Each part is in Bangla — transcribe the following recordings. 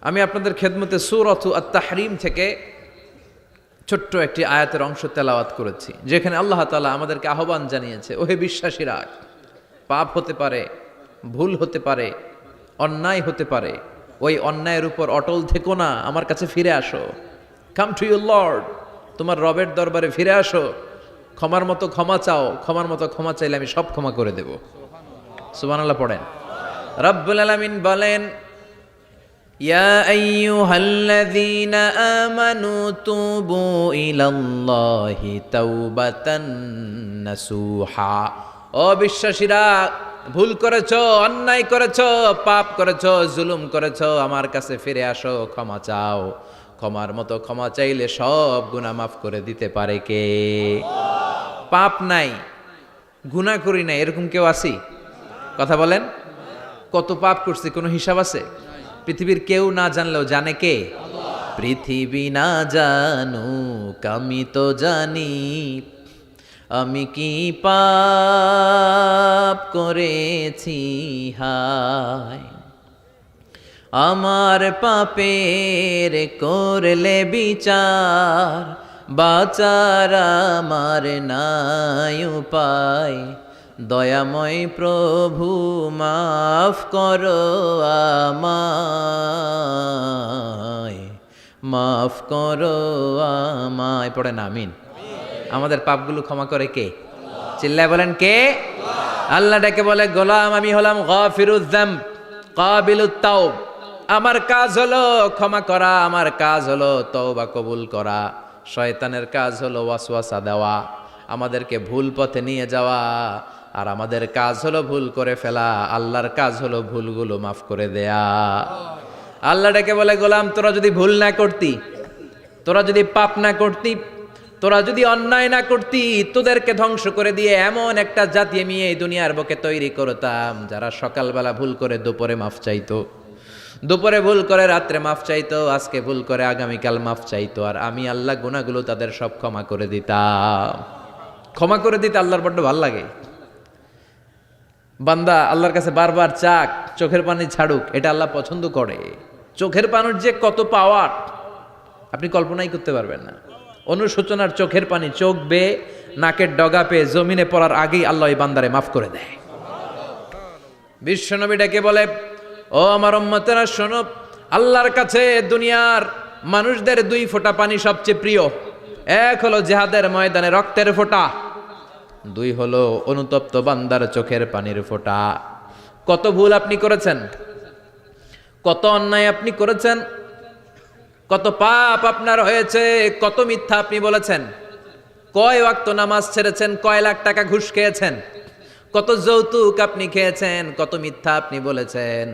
আমি আপনাদের খেদমতে সূরাতু আত-তাহরিম থেকে ছোট্ট একটি আয়াতের অংশ তেলাওয়াত করেছি, যেখানে আল্লাহ তাআলা আমাদেরকে আহ্বান জানিয়েছে, ওহে বিশ্বাসীরা, পাপ হতে পারে, ভুল হতে পারে, অন্যায় হতে পারে, ওই অন্যায়ের উপর অটল থেকো না, আমার কাছে ফিরে আসো। কাম টু ইউর লর্ড, তোমার রবের দরবারে ফিরে আসো, ক্ষমার মতো ক্ষমা চাও, ক্ষমার মতো ক্ষমা চাইলে আমি সব ক্ষমা করে দেব। সুবহানাল্লাহ পড়েন। রব্বুল আলামিন বলেন, ইয়া আইয়ুহাল্লাযীনা আমানু তুবু ইলাল্লাহি তাওবাতান নাসুহা। ও বিশ্বাসীরা, ভুল করেছো, অন্যায় করেছো, পাপ করেছো, জুলুম করেছো, আমার কাছে ফিরে আসো, ক্ষমা চাও। ক্ষমার মতো ক্ষমা চাইলে সব গুনাহ মাফ করে দিতে পারে কে? পাপ নাই, গুনাহ করি নাই, এরকম কেউ আছি? কথা বলেন। কত পাপ করছি, কোনো হিসাব আছে? পৃথিবীর কেউ না জানলেও জানে কে? পৃথিবী না জানুক আমি তো জানি, আমি কি পাপ করেছি হায়। আমার পাপের করলে বিচার, বাঁচার আমার নাই উপায়। দয়াময় প্রভু মাফ করো আমায়, মাফ করো আমায়। পড়েন আমিন। আমাদের পাপগুলো ক্ষমা করে কে? চিল্লায় বলেন কে? আল্লাহ ডেকে বলে, গোলাম আমি হলাম গাফিরুয যামব কাবিলুত তাওব। আমার কাজ হলো ক্ষমা করা, আমার কাজ হলো তওবা কবুল করা। শয়তানের কাজ হলো ওয়াসওয়াসা দেওয়া, আমাদেরকে ভুল পথে নিয়ে যাওয়া। আর আমাদের কাজ হলো ভুল করে ফেলা, আল্লাহর কাজ হলো ভুলগুলো মাফ করে দেয়া। আল্লাহ ডেকে বলে, গোলাম তোরা যদি ভুল না করতি, তোরা যদি পাপ না করতি, তোরা যদি অন্যায় না করতি, তোদেরকে ধ্বংস করে দিয়ে এমন একটা জাতি আমি এই দুনিয়ার বুকে তৈরি করতাম, যারা সকালবেলা ভুল করে দুপুরে মাফ চাইতো, দুপুরে ভুল করে রাত্রে মাফ চাইতো, আজকে ভুল করে আগামীকাল মাফ চাইতো। আর আমি আল্লাহ গুনাহগুলো তাদের সব ক্ষমা করে দিতাম। ক্ষমা করে দিতে আল্লাহর বড্ড ভাল লাগে। বান্দা আল্লাহর কাছে বারবার চাক, চোখের পানি ছাড়ুক, এটা আল্লাহ পছন্দ করে। চোখের পানির যে কত পাওয়ার আপনি কল্পনাই করতে পারবেন না। অনুশোচনার চোখের পানি চোখ বেয়ে নাকের ডগা পেয়ে জমিনে পড়ার আগেই আল্লাহ এই বান্দারে মাফ করে দেয়। বিশ্বনবী ডেকে বলে, ও আমার উম্মতেরা শোনো, আল্লাহর কাছে দুনিয়ার মানুষদের দুই ফোঁটা পানি সবচেয়ে প্রিয়। এক হলো জিহাদের ময়দানে রক্তের ফোঁটা, দুই হলো অনুতপ্ত বান্দার চোখের পানির ফোঁটা। কত ভুল আপনি করেছেন, কত অন্যায় আপনি করেছেন, কত পাপ আপনার হয়েছে, কত মিথ্যা আপনি বলেছেন, কয় ওয়াক্ত নামাজ ছেড়েছেন, কয় লাখ টাকা ঘুষ খেয়েছেন, কত যৌতুক আপনি খেয়েছেন, কত মিথ্যা আপনি বলেছেন।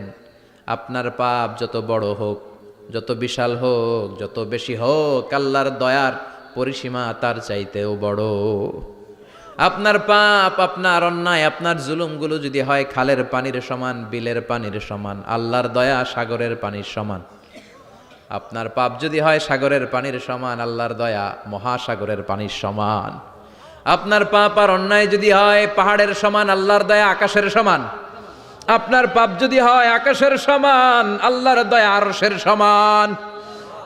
আপনার পাপ যত বড় হোক, যত বিশাল হোক, যত বেশি হোক, আল্লাহর দয়ার পরিসীমা তার চাইতেও বড়। আপনার পাপ, আপনার অন্যায়, আপনার জুলুমগুলো যদি হয় খালের পানির সমান, বিলের পানির সমান, আল্লাহর দয়া সাগরের পানির সমান। আপনার পাপ যদি হয় সাগরের পানির সমান, আল্লাহর দয়া মহাসাগরের পানির সমান। আপনার পাপ আর অন্যায় যদি হয় পাহাড়ের সমান, আল্লাহর দয়া আকাশের সমান। আপনার পাপ যদি হয় আকাশের সমান, আল্লাহর দয়া আরশের সমান।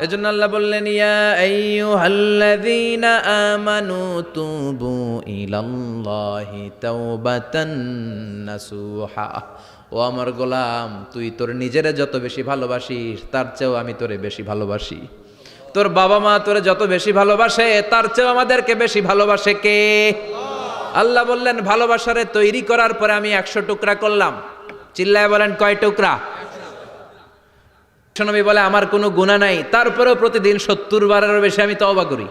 এজন্য আল্লাহ বললেন, ইয়া আইয়ুহাল্লাযীনা আমানু তুবু ইলাল্লাহি তাওবাতান নাসুহা। ও আমার গোলাম, তুই তোর নিজেরে যত বেশি ভালোবাসিস, তার চেয়েও আমি তোরে বেশি ভালোবাসি। তোর বাবা মা তোরে যত বেশি ভালোবাসে, তার চেয়েও আমাদেরকে বেশি ভালোবাসে কে? আল্লাহ বললেন, ভালোবাসারে তৈরি করার পরে আমি 100 টুকরা করলাম। চিল্লায় বলেন কয় টুকরা? নবী বলে, আমার কোনো গুনাহ নাই, তারপরেও প্রতিদিন 70 বারেরও বেশি আমি তওবা করি।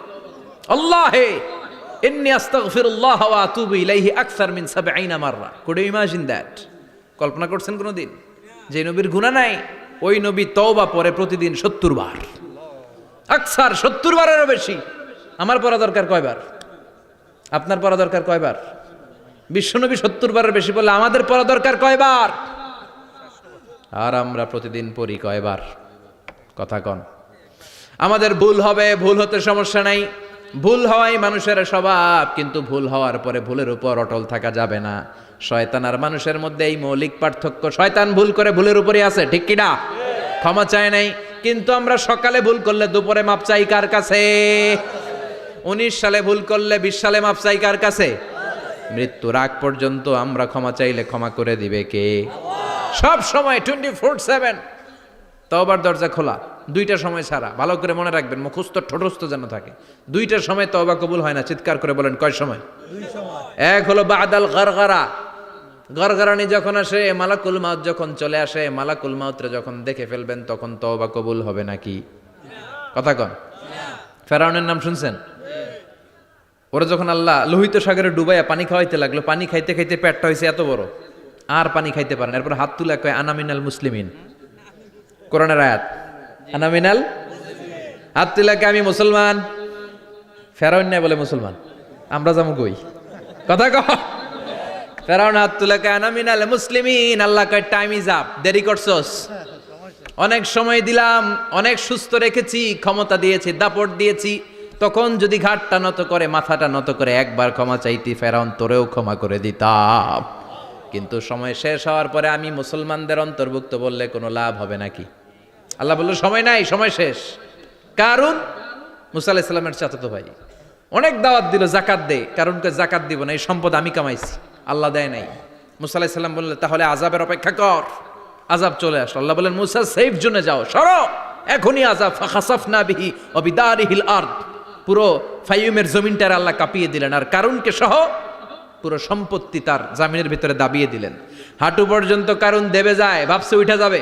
আল্লাহে ইন্নী আস্তাগফিরুল্লাহ ওয়া আতুবু ইলাইহি আকসার মিন 70 মাররা। Could you imagine that? কল্পনা করছেন কোনোদিন যে নবীর গুনাহ নাই, ওই নবী তওবা পড়ে প্রতিদিন 70 বার, আকসার 70 বারেরও বেশি। আমার পড়া দরকার কয়বার? আপনার পড়া দরকার কয়বার? বিশ্বনবী 70 বারের বেশি বললে আমাদের পড়া দরকার কয়বার? আর আমরা প্রতিদিন পড়ি কয়বার? কথা কন। আমাদের ভুল হবে, ভুল হতে সমস্যা নাই, ভুল হওয়াই মানুষের স্বভাব, কিন্তু ভুল হওয়ার পরে ভুলের উপর অটল থাকা যাবে না। শয়তান আর মানুষের মধ্যে এই মৌলিক পার্থক্য। শয়তান ভুল করে ভুলের উপরই আছে, ঠিক কিনা? ক্ষমা চায় নাই, কিন্তু আমরা সকালে ভুল করলে দুপুরে মাপ চাই কার কাছে? 19 সালে ভুল করলে 20 সালে মাপ চাই কার কাছে? মৃত্যুর আগ পর্যন্ত আমরা ক্ষমা চাইলে ক্ষমা করে দিবে কে? সব সময় 24/7 তওবার দরজা খোলা, দুইটা সময় ছাড়া। ভালো করে মনে রাখবেন, মুখস্থ ঠোঁটস্থ যেন থাকে। দুইটার সময় তওবা কবুল হয় না, চিৎকার করে বলেন কয় সময়? এক হলো বাদাল গারগারা, গরগরানি যখন আসে, মালাকুল মাউত যখন চলে আসে, মালাকুল মাউতরে যখন দেখে ফেলবেন তখন তওবা কবুল হবে নাকি? কথা কন। ফেরাউনের নাম শুনছেন? ওরা যখন আল্লাহ লোহিত সাগরে ডুবাইয়া পানি খাওয়াইতে লাগলো, পানি খাইতে খাইতে পেটটা হয়েছে এত বড়, আর পানি খাইতে পারেন। এরপর হাত তুলে কয় আনা মিনাল মুসলিমিন, কোরআনের আয়াত, আনা মিনাল, হাত তুলে কয় আমি মুসলমান। ফেরাউন না বলে মুসলমান, আমরা যাবো কই? কথা কহ। ফেরাউন হাত তুলে কয় আনা মিনাল মুসলিমিন, আল্লাহ কয় টাইম ইজ আপ, দেরি করছস, অনেক সময় দিলাম, অনেক সুস্থ রেখেছি, ক্ষমতা দিয়েছি, দাপট দিয়েছি, তখন যদি ঘাটটা নত করে, মাথাটা নত করে একবার ক্ষমা চাইতি, ফেরাউন তোরেও ক্ষমা করে দিতাম। কিন্তু সময় শেষ হওয়ার পরে আমি মুসলমানদের অন্তর্ভুক্ত বললে কোনো লাভ হবে নাকি? আল্লাহ বলল সময় নাই, সময় শেষ। কারণ মুসা আলাইহিস সালামের চাচাতো ভাই অনেক দাওয়াত দিল, জাকাত দে, কারণকে জাকাত দিব না, এই সম্পদ আমি কামাইছি, আল্লাহ দেয় নাই। মুসা আলাইহিস সালাম বললেন তাহলে আযাবের অপেক্ষা কর। আযাব চলে আসলো, আল্লাহ বলেন মুসা সেফ জোনে যাও, সরো, এখনই আযাব। ফাখাসাফনা বিহি ওয়া বিদারিহিল আরদ, পুরো ফাইয়ুমের জমিনটার আল্লাহ কাঁপিয়ে দিলেন, আর কারুনকে সহ পুরো সম্পত্তি তার জামিনের ভিতরে দাবিয়ে দিলেন। হাঁটু পর্যন্ত কারুন দেবে যায়, ভাবছে উঠে যাবে,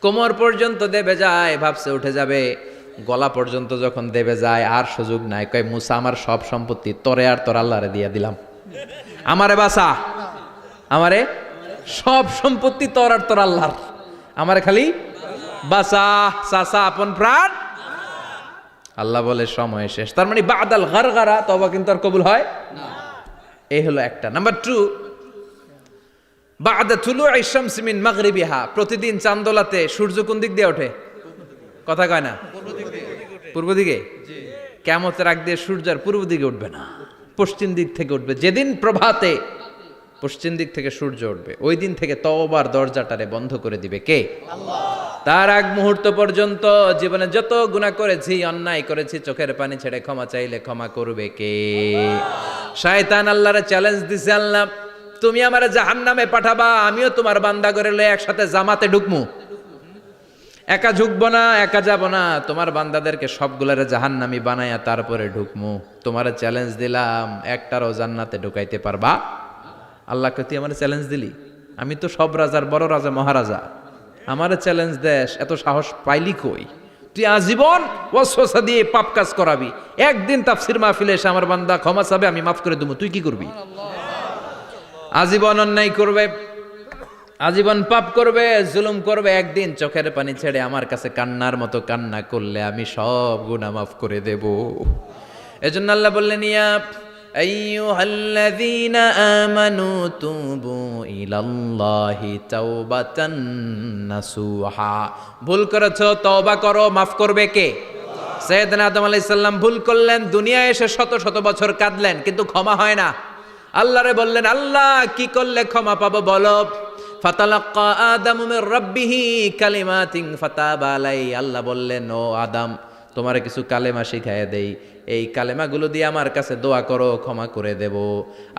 কোমর পর্যন্ত দেবে যায়, ভাবছে উঠে যাবে, গলা পর্যন্ত যখন দেবে যায় আর সুযোগ নাই। কয় মুসা আমার সব সম্পত্তি তোরে আর তোর আল্লাহরে দিয়ে দিলাম, আমারে বাসা, আমারে সব সম্পত্তি তোর আর তোর আল্লাহর, আমারে খালি বাসা, চাচা আপন প্রাণ। আল্লাহ বলে সময় শেষ। তার মানে বাদাল গারগারা তওবা কিন্তু আর কবুল হয় না। এই হলো একটা। নাম্বার 2, বাদা তুলুই শামসি মিন মাগরিবিহা, প্রতিদিন চাঁদোলাতে সূর্য কোন দিক দিয়ে ওঠে? কথা কয় না? পূর্ব দিকে। কিয়ামতের আগ দিয়ে সূর্য আর পূর্ব দিকে উঠবে না, পশ্চিম দিক থেকে উঠবে। যেদিন প্রভাতে পশ্চিম দিক থেকে সূর্য উঠবে, ওই দিন থেকে তওবার দরজাটারে বন্ধ করে দিবে কে? আল্লাহ। তার আগ মুহূর্ত পর্যন্ত জীবনে যত গুনাহ করেছি, অন্যায় করেছি, চোখের পানি ছেড়ে ক্ষমা চাইলে ক্ষমা করবে কে? শয়তান আল্লাহরে চ্যালেঞ্জ দিছে, আল্লাহ তুমি আমারে জাহান্নামে পাঠাবা, আমিও তোমার বান্দা করে লয়ে একসাথে জামাতে ঢুকমু, একা ঢুকবো না, একা যাব না, তোমার বান্দাদেরকে সবগুলারে জাহান্নামী বানায়া তারপরে ঢুকমু। তোমারে চ্যালেঞ্জ দিলাম, একটারও জান্নাতে ঢুকাইতে পারবা? আল্লাহকে তুই আমার চ্যালেঞ্জ দিলি, আমি তো সব রাজার বড় রাজা, মহারাজা, আমারে চ্যালেঞ্জ দেশ, এত সাহস পাইলি কই? তুই আজীবন ওয়াসওয়াসা দিয়ে পাপ কাজ করাবি, একদিন তাফসীর মাহফিলে এসে আমার বান্দা ক্ষমা চাবে, আমি মাফ করে দেবো, তুই কি করবি? আজীবন অন্যায় করবে, আজীবন পাপ করবে, জুলুম করবে, একদিন চোখের পানি ছেড়ে আমার কাছে কান্নার মতো কান্না করলে আমি সব গুনাহ মাফ করে দেব। এজন্য আল্লাহ বললেন ইয়া আইয়ুহাল্লাযীনা আমানু তুবু ইলাল্লাহি তাওবাতান নাসুহা, ভুল করেছো তওবা করো, মাফ করবে কে? সাইয়েদনা আদম আলাইহিস সালাম ভুল করলেন, দুনিয়ায় এসে শত শত বছর কাঁদলেন, কিন্তু ক্ষমা হয় না। আল্লাহরে বললেন আল্লাহ কি করলে ক্ষমা পাবো বলো? ফাতালাক্কা আদামু মির রাব্বিহি কালিমাতিন ফাতাবা আলাই, আল্লাহ বললেন ও আদম তোমারে কিছু কালেমা শিখাইয়া দেই, এই কালেমাগুলো দিয়ে আমার কাছে দোয়া করো, ক্ষমা করে দেব।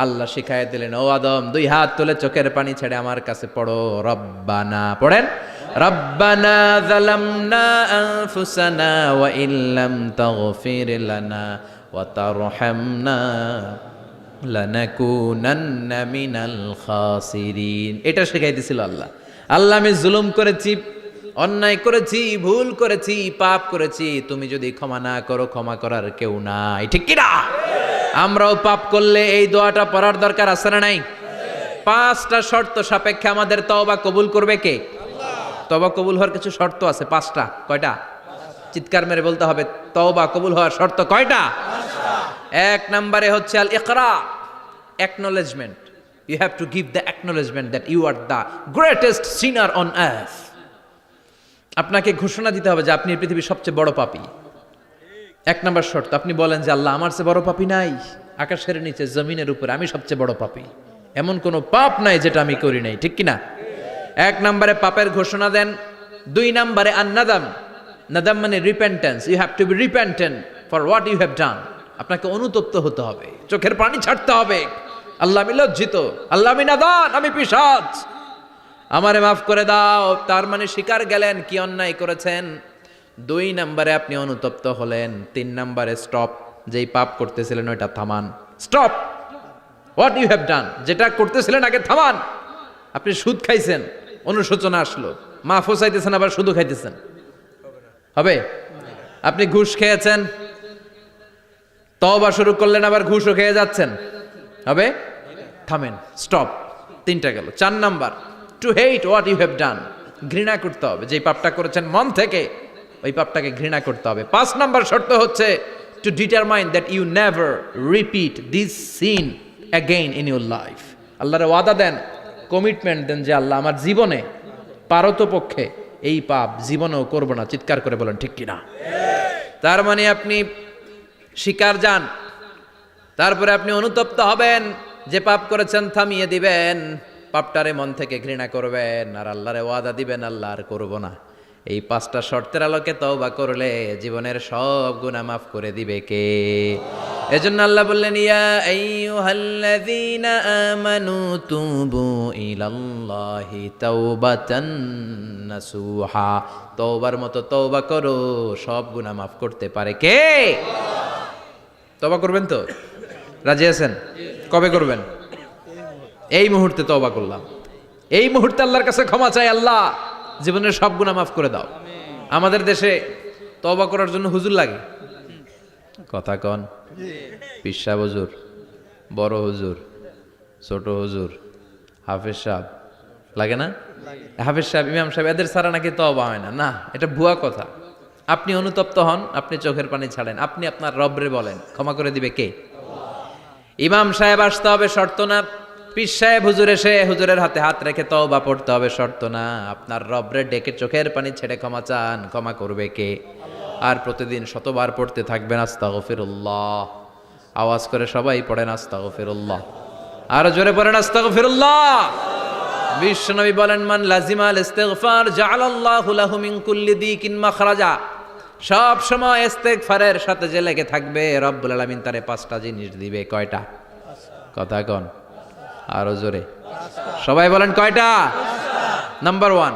আল্লাহ শিখাইয়া দিলেন ও আদম দুই হাত তুলে চোখের পানি ছেড়ে আমার কাছে পড়ো, রব্বানা, পড়েন, রব্বানা যালামনা আনফুসানা ওয়া ইল্লাম তাগফির লানা ওয়া তারহামনা লানাকুনান্না মিনাল খাসিরিন। এটা শিখাইতেছিল আল্লাহ। আল্লাহ আমি জুলুম করেছি, অন্যায় করেছি, ভুল করেছি, পাপ করেছি, তুমি যদি ক্ষমা না করো ক্ষমা করার কেউ নাই, ঠিক কি না? আমরাও পাপ করলে এই দোয়াটা পড়ার দরকার আছে না নাই? 5টা শর্ত সাপেক্ষে আমাদের তওবা কবুল করবে কে? আল্লাহ। তওবা কবুল হওয়ার কিছু শর্ত আছে 5টা। কয়টা? চিৎকার মেরে বলতে হবে, তওবা কবুল হওয়ার শর্ত কয়টা? 5টা। 1 নম্বরে হচ্ছে আল ইকরা, acknowledgement. You have to give the acknowledgement that you are the greatest sinner on earth. আপনাকে ঘোষণা দিতে হবে যে আপনি পৃথিবীর সবচেয়ে বড় পাপী। 1 নম্বর শর্ত, আপনি বলেন যে আল্লাহ আমার চেয়ে বড় পাপী নাই, আকাশের নিচে জমিনের উপরে আমি সবচেয়ে বড় পাপী, এমন কোনো পাপ নাই যেটা আমি করি নাই, ঠিক কি না? 1 নম্বরে পাপের ঘোষণা দেন। 2 নম্বরে আন-নাদাম। নাদাম মানে repentance. You have to be repentant for what you have done. আপনাকে অনুতপ্ত হতে হবে, চোখের পানি ছাড়তে হবে। আল্লাহ আমি লজ্জিত, আল্লাহ আমি নাদান, আমি পিশাচ, আমারে মাফ করে দাও। তার মানে স্বীকার গেলেন কি অন্যায় করেছেন। 2 নম্বরে আপনি অনুতপ্ত হলেন। 3 নম্বরে স্টপ, যেই পাপ করতেছিলেন ওইটা থামান। Stop what you have done, যেটা করতেছিলেন আগে থামান। আপনি সুদ খাইছেন, অনুশোচনা আসলো, মাফও চাইতেছেন, আবার সুদও খাইতেছেন, হবে? আপনি ঘুষ খেয়েছেন, তওবা শুরু করলেন, আবার ঘুষও খেয়ে যাচ্ছেন, হবে? থামেন, স্টপ। 3টা গেল। 4 number, to hate what you have done, ঘৃণা করতে হবে। যেই পাপটা করেছেন মন থেকে, ওই পাপটাকে ঘৃণা করতে হবে। 5 নাম্বার শর্ত হচ্ছে to determine that you never repeat this sin again in your life. আল্লাহর ওয়াদা দেন, কমিটমেন্ট দেন যে আল্লাহ আমার জীবনে পারতপক্ষে এই পাপ জীবনেও করব না। চিৎকার করে বলেন ঠিক কিনা? তার মানে আপনি শিকার যান, তারপরে আপনি অনুতপ্ত হবেন, যে পাপ করেছেন থামিয়ে দিবেন, পাপটারে মন থেকে ঘৃণা করবেন, আর আল্লাহরে ওয়াদা দিবেন আল্লাহ আর করব না। এই 5টা শর্তের আলোকে তওবা করলে জীবনের সব গুনাহ মাফ করে দিবে কে? এজন্য আল্লাহ বললেন, ইয়া আইয়ুহাল্লাযীনা আমানু তুবু ইলাল্লাহি তাওবাতান নাসুহা। তওবার মতো তওবা করো, সব গুনাহ মাফ করতে পারে কে? তওবা করবেন তো? রাজি আছেন? কবে করবেন? এই মুহূর্তে তওবা করলাম, এই মুহূর্তে আল্লাহর কাছে ক্ষমা চাই, আল্লাহ জীবনের সব গুনাহ মাফ করে দাও। আমাদের দেশে তওবা করার জন্য হুজুর লাগে, কথা কন? পীর সাহেব হুজুর, বড় হুজুর, ছোট হুজুর, হাফেজ সাহেব লাগে না? হাফেজ সাহেব, ইমাম সাহেব, এদের ছাড়া নাকি তওবা হয় না। না, এটা ভুয়া কথা। আপনি অনুতপ্ত হন, আপনি চোখের পানি ছাড়েন, আপনি আপনার রবরে বলেন, ক্ষমা করে দিবে কে? ইমাম সাহেব আসতে হবে শর্ত না, পীর সাহেব হুজুর এসে হুজুরের হাতে হাত রেখে তওবা পড়তে হবে শর্ত না। আপনার রবরে ডেকে চোখের পানি ছেড়ে ক্ষমা চান, ক্ষমা করবে কে? আর প্রতিদিন শতবার পড়তে থাকবেন আস্তাগফিরুল্লাহ। আওয়াজ করে সবাই পড়েন আস্তাগফিরুল্লাহ, আর জোরে পড়েন আস্তাগফিরুল্লাহ। বিশ্বনবী বলেন, মান লাজিমাল ইস্তিগফার জাআলাল্লাহু লাহু মিন কুল্লি দিকিন মাখরাজা। সব সময় ইস্তিগফারের সাথে যে লেগে থাকবে, রব্বুল আলামিন তারে 5টা জিনিস দিবে। কয়টা? কথা কন আরো জোরে, সবাই বলেন কয়টা? নাম্বার 1,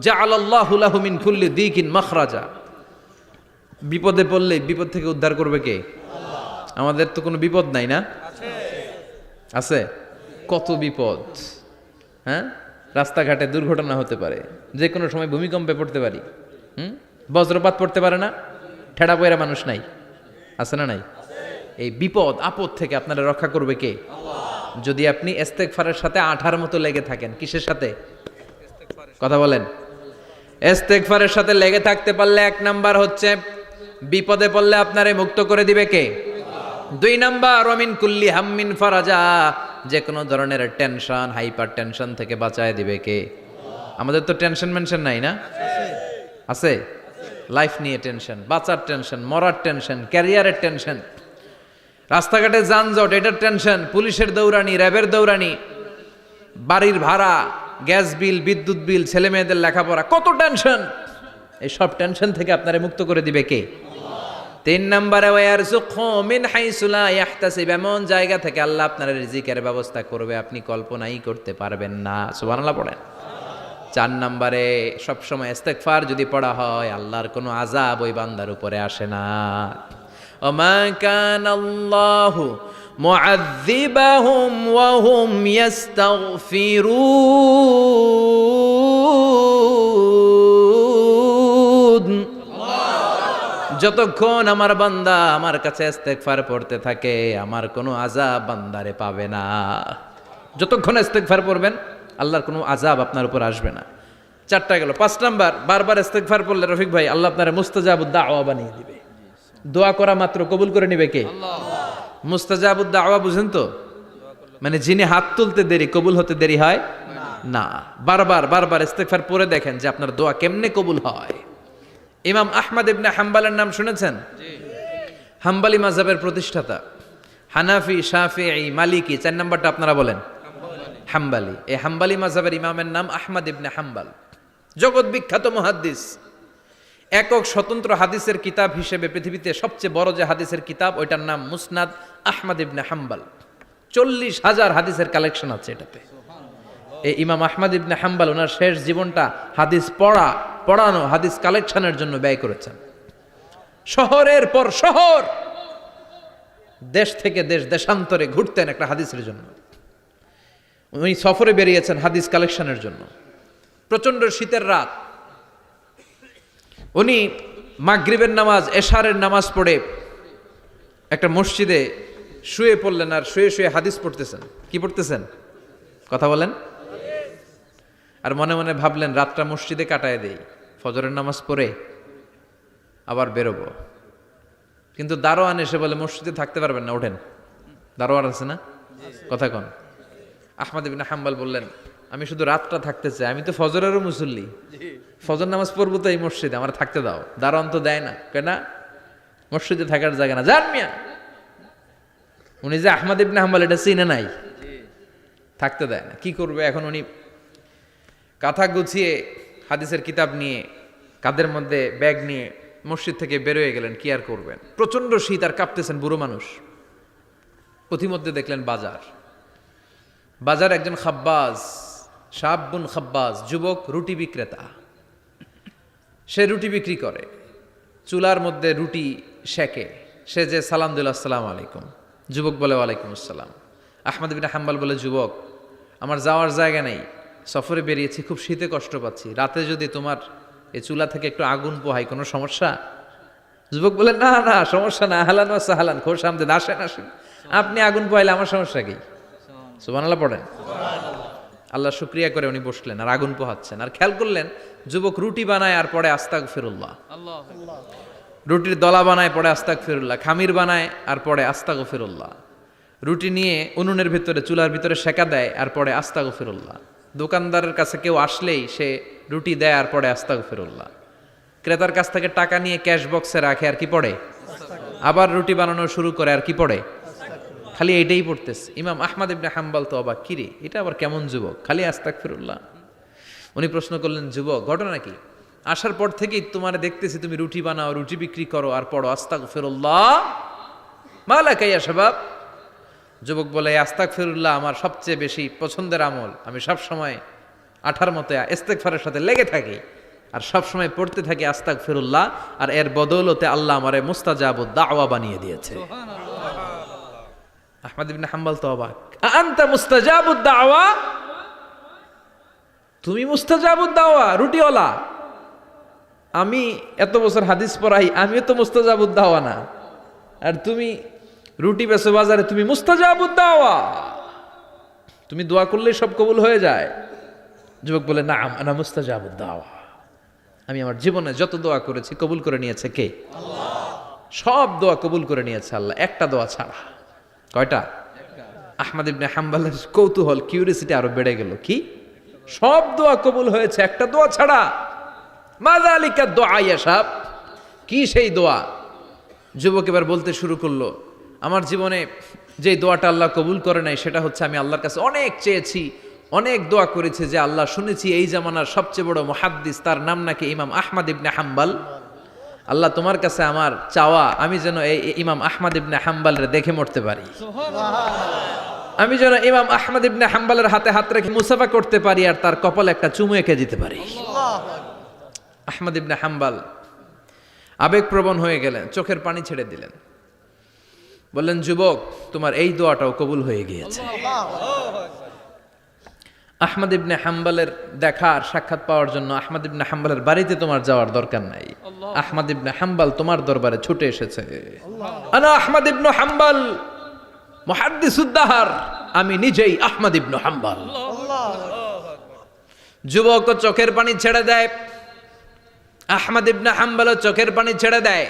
জাআলাল্লাহু লাহু মিন কুল্লি দিকিন মাখরাজা। বিপদে পড়লে বিপদ থেকে উদ্ধার করবে কে? আমাদের তো কোনো বিপদ নাই না? আছে? কত বিপদ, হ্যাঁ? রাস্তাঘাটে দুর্ঘটনা হতে পারে, যে কোনো সময় ভূমিকম্পে পড়তে পারি, বজ্রপাত পড়তে পারে না, ঠেড়া পয়রা মানুষ নাই, আছে না নাই? এই বিপদ আপদ থেকে আপনারা রক্ষা করবে কে? যদি আপনি ইস্তেগফারের সাথে আঠার মতো লেগে থাকেন। কিসের সাথে? কথা বলেন। ইস্তেগফারের সাথে লেগে থাকতে পারলে 1 নাম্বার হচ্ছে বিপদে পড়লে আপনারে মুক্ত করে দিবে কে? 2 নাম্বার, ওয়ামিন কুল্লি হাম্মিন ফারাজা। যে কোনো ধরনের টেনশন, হাইপার টেনশন থেকে বাঁচায় দিবে কে? আমাদের তো টেনশন মেনশন নাই না? আছে? লাইফ নিয়ে টেনশন, বাঁচার টেনশন, মরার টেনশন, ক্যারিয়ারের টেনশন, রাস্তাঘাটে যানজট, এটার টেনশন, পুলিশের দৌড়ানি, র্যাবের দৌড়ানি, বাড়ির ভাড়া, গ্যাস বিল, বিদ্যুৎ বিল, ছেলে মেয়েদের লেখাপড়া, কত টেনশন। এই সব টেনশন থেকে আপনারে মুক্ত করে দিবে কে? 3 নম্বরে, ওয়ারযুকহু মিন হাইসু লা ইয়াহতাসিব। এমন জায়গা থেকে আল্লাহ আপনার রিজিকের ব্যবস্থা করবে আপনি কল্পনাই করতে পারবেন না। সুবহানাল্লাহ পড়েন। 4 নম্বরে, সবসময় ইস্তেগফার যদি পড়া হয়, আল্লাহর কোনো আযাব ওই বান্দার উপরে আসে না। ওমা কানাল্লাহু মুআযযিবাহুম ওয়া হুম ইস্তাগফিরুন। যতক্ষণ আমার বান্দা আমার কাছে ইস্তেগফার পড়তে থাকে, আমার কোনো আযাব বান্দারে পাবে না। যতক্ষণ ইস্তেগফার পড়বেন, আল্লাহর কোনো আযাব আপনার উপর আসবে না। 4টা গেল। 5 নাম্বার, বারবার ইস্তেগফার পড়লে রফিক ভাই আল্লাহ আপনারে মুস্তাজাবুদ দাওয়া বানিয়ে দিবে। দোয়া করা মাত্র কবুল করে নিবে কে? আল্লাহ। মুস্তাজাবুদ দাওয়া বুঝেন তো? মানে যিনি হাত তুলতে দেরি, কবুল হতে দেরি হয় না। বারবার বারবার ইস্তেগফার পড়ে দেখেন যে আপনার দোয়া কেমনে কবুল হয়। ইমাম আহমদ ইবনে হাম্বলের নাম শুনেছেন? হাম্বলি মাযহাবের প্রতিষ্ঠাতা। হানাফি, শাফিঈ, মালিকি, 4 নাম্বারটা আপনারা বলেন হাম্বলি। এই হাম্বলি মাযহাবের ইমামের নাম আহমদ ইবনে হাম্বল। জগৎ বিখ্যাত মুহাদ্দিস। একক স্বতন্ত্র হাদিসের কিতাব হিসেবে পৃথিবীতে সবচেয়ে বড় যে হাদিসের কিতাব, ওইটার নাম মুসনাদ আহমদ ইবনে হাম্বল। 40,000 হাদিসের কালেকশন আছে এটাতে। এই ইমাম আহমদ ইবনে হাম্বল ওনার শেষ জীবনটা হাদিস পড়ানো, হাদিস কালেকশনের জন্য ব্যয় করেছেন। শহরের পর শহর, দেশ থেকে দেশ, দেশান্তরে ঘুরতেন একটা হাদিসের জন্য। উনি সফরে বেরিয়েছেন হাদিস কালেকশনের জন্য। প্রচন্ড শীতের রাত, উনি মাগরিবের নামাজ, এশারের নামাজ পড়ে একটা মসজিদে শুয়ে পড়লেন, আর শুয়ে শুয়ে হাদিস পড়তেছেন। কি পড়তেছেন? কথা বলেন। আর মনে মনে ভাবলেন রাতটা মসজিদে কাটায় দেই, ফজরের নামাজ পড়ে আবার বেরোবো। কিন্তু দারোয়ান এসে বলে মসজিদে থাকতে পারবেন না, ওঠেন। দারোয়ান আছে না? কথা কন। আহমদ ইবনে হাম্বল বললেন, আমি শুধু রাতটা থাকতে চাই, আমি তো ফজরেরও মুসল্লি, ফজর নামাজ পড়বো তো এই মসজিদে, আমার থাকতে দাও। দারোয়ান তো দেয় না, কেন? মসজিদে থাকার জায়গা না, যান মিয়া। উনি যে আহমদ ইবনে হাম্বল এটা চিনে নাই, থাকতে দেয় না। কি করবে এখন? উনি কাঁথা গুছিয়ে হাদিসের কিতাব নিয়ে কাঁধের মধ্যে ব্যাগ নিয়ে মসজিদ থেকে বেরোয় গেলেন। কি আর করবেন, প্রচন্ড শীত, আর কাঁপতেছেন, বুড়ো মানুষ। পথিমধ্যে দেখলেন বাজার একজন খাব্বাজ, শাবুন খাব্বাজ, যুবক রুটি বিক্রেতা। সে রুটি বিক্রি করে, চুলার মধ্যে রুটি সেকে। সে যে সালাম দিল, আসসালামু আলাইকুম। যুবক বলে ওয়ালাইকুম আসসালাম। আহমদ ইবনে হাম্বল বলে, যুবক আমার যাওয়ার জায়গা নেই, সফরে বেরিয়েছি, খুব শীতে কষ্ট পাচ্ছি, রাতে যদি তোমার এই চুলা থেকে একটু আগুন পোহাই কোনো সমস্যা? যুবক বলে, না না সমস্যা না, আহলান ওয়া সাহলান, খোশ আমদেদ, আসেন আসেন, আপনি আগুন পোহাইলে আমার সমস্যা কি? সুবহানাল্লাহ পড়েন। আল্লাহ শুকরিয়া করে উনি বসলেন আর আগুন পোহাচ্ছেন। আর খেয়াল করলেন যুবক রুটি বানায় আর পড়ে আস্তাগফিরুল্লাহ, রুটির দলা বানায় পড়ে আস্তাগফিরুল্লাহ, খামির বানায় আর পড়ে আস্তাগফিরুল্লাহ, রুটি নিয়ে উনুনের ভিতরে, চুলার ভিতরে সেকা দেয় আর পড়ে আস্তাগফিরুল্লাহ। দোকানদারের কাছে কেউ আসলেই সে রুটি দেয় আর পড়ে আস্তাগফিরুল্লাহ। ক্রেতার কাছ থেকে টাকা নিয়ে ক্যাশ বক্সে রাখে আর কি পড়ে? আবার রুটি বানানো শুরু করে আর কি পড়ে? খালি এইটাই পড়তেছে। ইমাম আহমদ ইবনে হাম্বল তো অবাক, কিরে এটা আবার কেমন যুবক, খালি আস্তাগফিরুল্লাহ। উনি প্রশ্ন করলেন, যুবক ঘটনা কি? আসার পর থেকেই তোমার দেখতেছি তুমি রুটি বানাও, রুটি বিক্রি করো আর পড়ো আস্তাগফিরুল্লাহ, মালাকা ইয়া শাবাব। যুবক বলে, আস্তাগফিরুল্লাহ আমার সবচেয়ে বেশি পছন্দের আমল, আমি সব সময় আঠার মতো ইস্তেগফারের সাথে লেগে থাকি আর সব সময় পড়তে থাকি আস্তাগফিরুল্লাহ, আর এর বদৌলতে আল্লাহ আমারে মুস্তাজাবুদ দাওয়া বানিয়ে দিয়েছে। আহমদ ইবনে হাম্বল তো অবাক, আনতা মুস্তাজাবুদ দাওয়া, তুমি মুস্তাজাবুদ দাওয়া, রুটিওয়ালা। আমি এত বছর হাদিস পড়াই, আমিও তো মুস্তাজাবুদ দাওয়া না, আর তুমি রুটি বেচো বাজারে, তুমি মুস্তাজাবুদ দাওয়া, তুমি দোয়া করলেই সব কবুল হয়ে যায়। যুবক বলে, নাম আনা মুস্তাজাবুদ দাওয়া, আমি আমার জীবনে যত দোয়া করেছি কবুল করে নিয়েছে কে? আল্লাহ। সব দোয়া কবুল করে নিয়েছে আল্লাহ, একটা দোয়া ছাড়া। কয়টা? আহমদ ইবনে হাম্বলের কৌতূহল, কিউরিয়াসিটি আরো বেড়ে গেল। কি? সব দোয়া কবুল হয়েছে, একটা দোয়া ছাড়া। মাযালিকা দোয়া ইয়া শাব, কি সেই দোয়া? যুবক এবার বলতে শুরু করলো, আমার জীবনে যে দোয়াটা আল্লাহ কবুল করে নাই সেটা হচ্ছে আমি আল্লাহর কাছে অনেক চেয়েছি, অনেক দোয়া করেছি যে আল্লাহ, শুনেছি এই জামানার সবচেয়ে বড় মুহাদ্দিস, তার নাম নাকি ইমাম আহমদ ইবনে হাম্বল। আল্লাহ তোমার কাছে আমার চাওয়া, আমি যেন এই ইমাম আহমদ ইবনে হাম্বলের দেখে মরতে পারি, আমি যেন ইমাম আহমদ ইবনে হাম্বলের হাতে হাত রেখে মুসাফা করতে পারি আর তার কপালে একটা চুমু এঁকে দিতে পারি। আহমদ ইবনে হাম্বল আবেগপ্রবণ হয়ে গেলেন, চোখের পানি ছেড়ে দিলেন, বললেন, যুবক তোমার এই দোয়াটাও কবুল হয়ে গিয়েছে। আহমদ ইবনে হাম্বলের দেখার সাক্ষাৎ পাওয়ার জন্য আহমদ ইবনে হাম্বলের বাড়িতে তোমার যাওয়ার দরকার নাই, আহমদ ইবনে হাম্বল তোমার দরবারে ছুটে এসেছে। আনা আহমদ ইবনে হাম্বল মুহাদ্দিসুদ দাহর, আমি নিজেই আহমদ ইবনে হাম্বল। যুবক চোখের পানি ছেড়ে দেয়, আহমদ ইবনে হাম্বল চোখের পানি ছেড়ে দেয়।